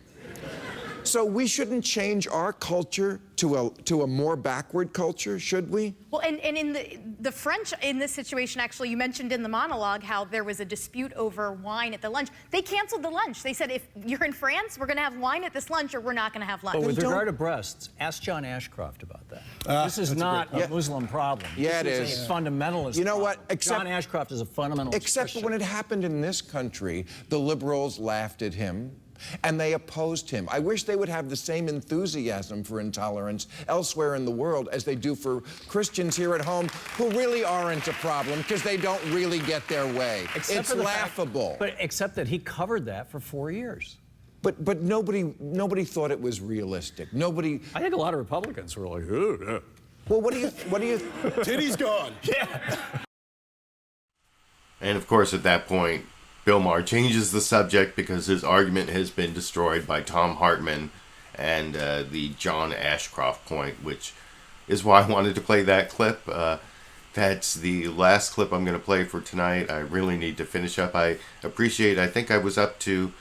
So we shouldn't change our culture to a more backward culture, should we? Well, and in the French, in this situation, actually, you mentioned in the monologue how there was a dispute over wine at the lunch. They canceled the lunch. They said, if you're in France, we're going to have wine at this lunch or we're not going to have lunch. But with regard to breasts, ask John Ashcroft about that. This is not a Muslim problem. Yeah, this is a fundamentalist You know problem. what? John Ashcroft is a fundamentalist Except Christian. when it happened in this country, the liberals laughed at him and they opposed him. I wish they would have the same enthusiasm for intolerance elsewhere in the world as they do for Christians here at home who really aren't a problem because they don't really get their way. It's laughable. Except that he covered that for 4 years. But nobody thought it was realistic. Nobody. I think a lot of Republicans were like, oh, yeah. Well, what do you? Titty's gone. Yeah. And of course, at that point, Bill Maher changes the subject because his argument has been destroyed by Thom Hartmann and the John Ashcroft point, which is why I wanted to play that clip. That's the last clip I'm going to play for tonight. I really need to finish up. I think I was up to,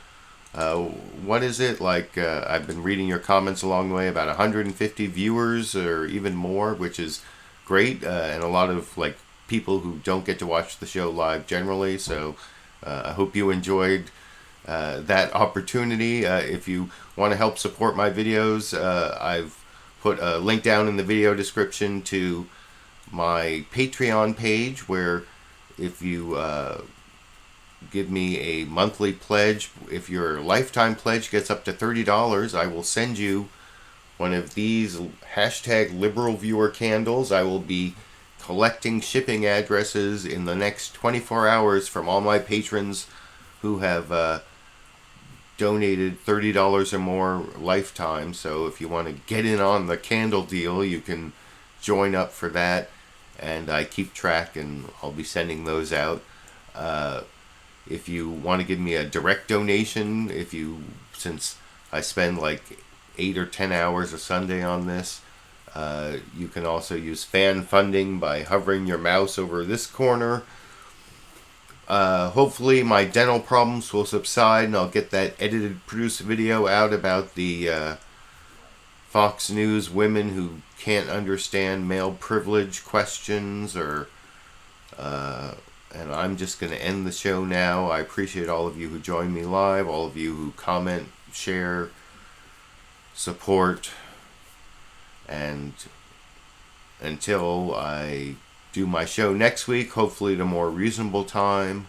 what is it? Like, I've been reading your comments along the way, about 150 viewers or even more, which is great. And a lot of, like, people who don't get to watch the show live generally, so I hope you enjoyed that opportunity. If you want to help support my videos, I've put a link down in the video description to my Patreon page, where if you give me a monthly pledge, if your lifetime pledge gets up to $30, I will send you one of these #LiberalViewer candles. I will be collecting shipping addresses in the next 24 hours from all my patrons who have donated $30 or more lifetime. So if you want to get in on the candle deal, you can join up for that. And I keep track, and I'll be sending those out. If you want to give me a direct donation, since I spend like 8 or 10 hours a Sunday on this, you can also use fan funding by hovering your mouse over this corner. Hopefully my dental problems will subside, and I'll get that edited, produced video out about the Fox News women who can't understand male privilege questions, and I'm just going to end the show now. I appreciate all of you who join me live, all of you who comment, share, support, and until I do my show next week, hopefully at a more reasonable time,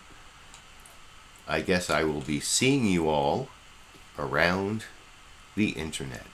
I guess I will be seeing you all around the internet.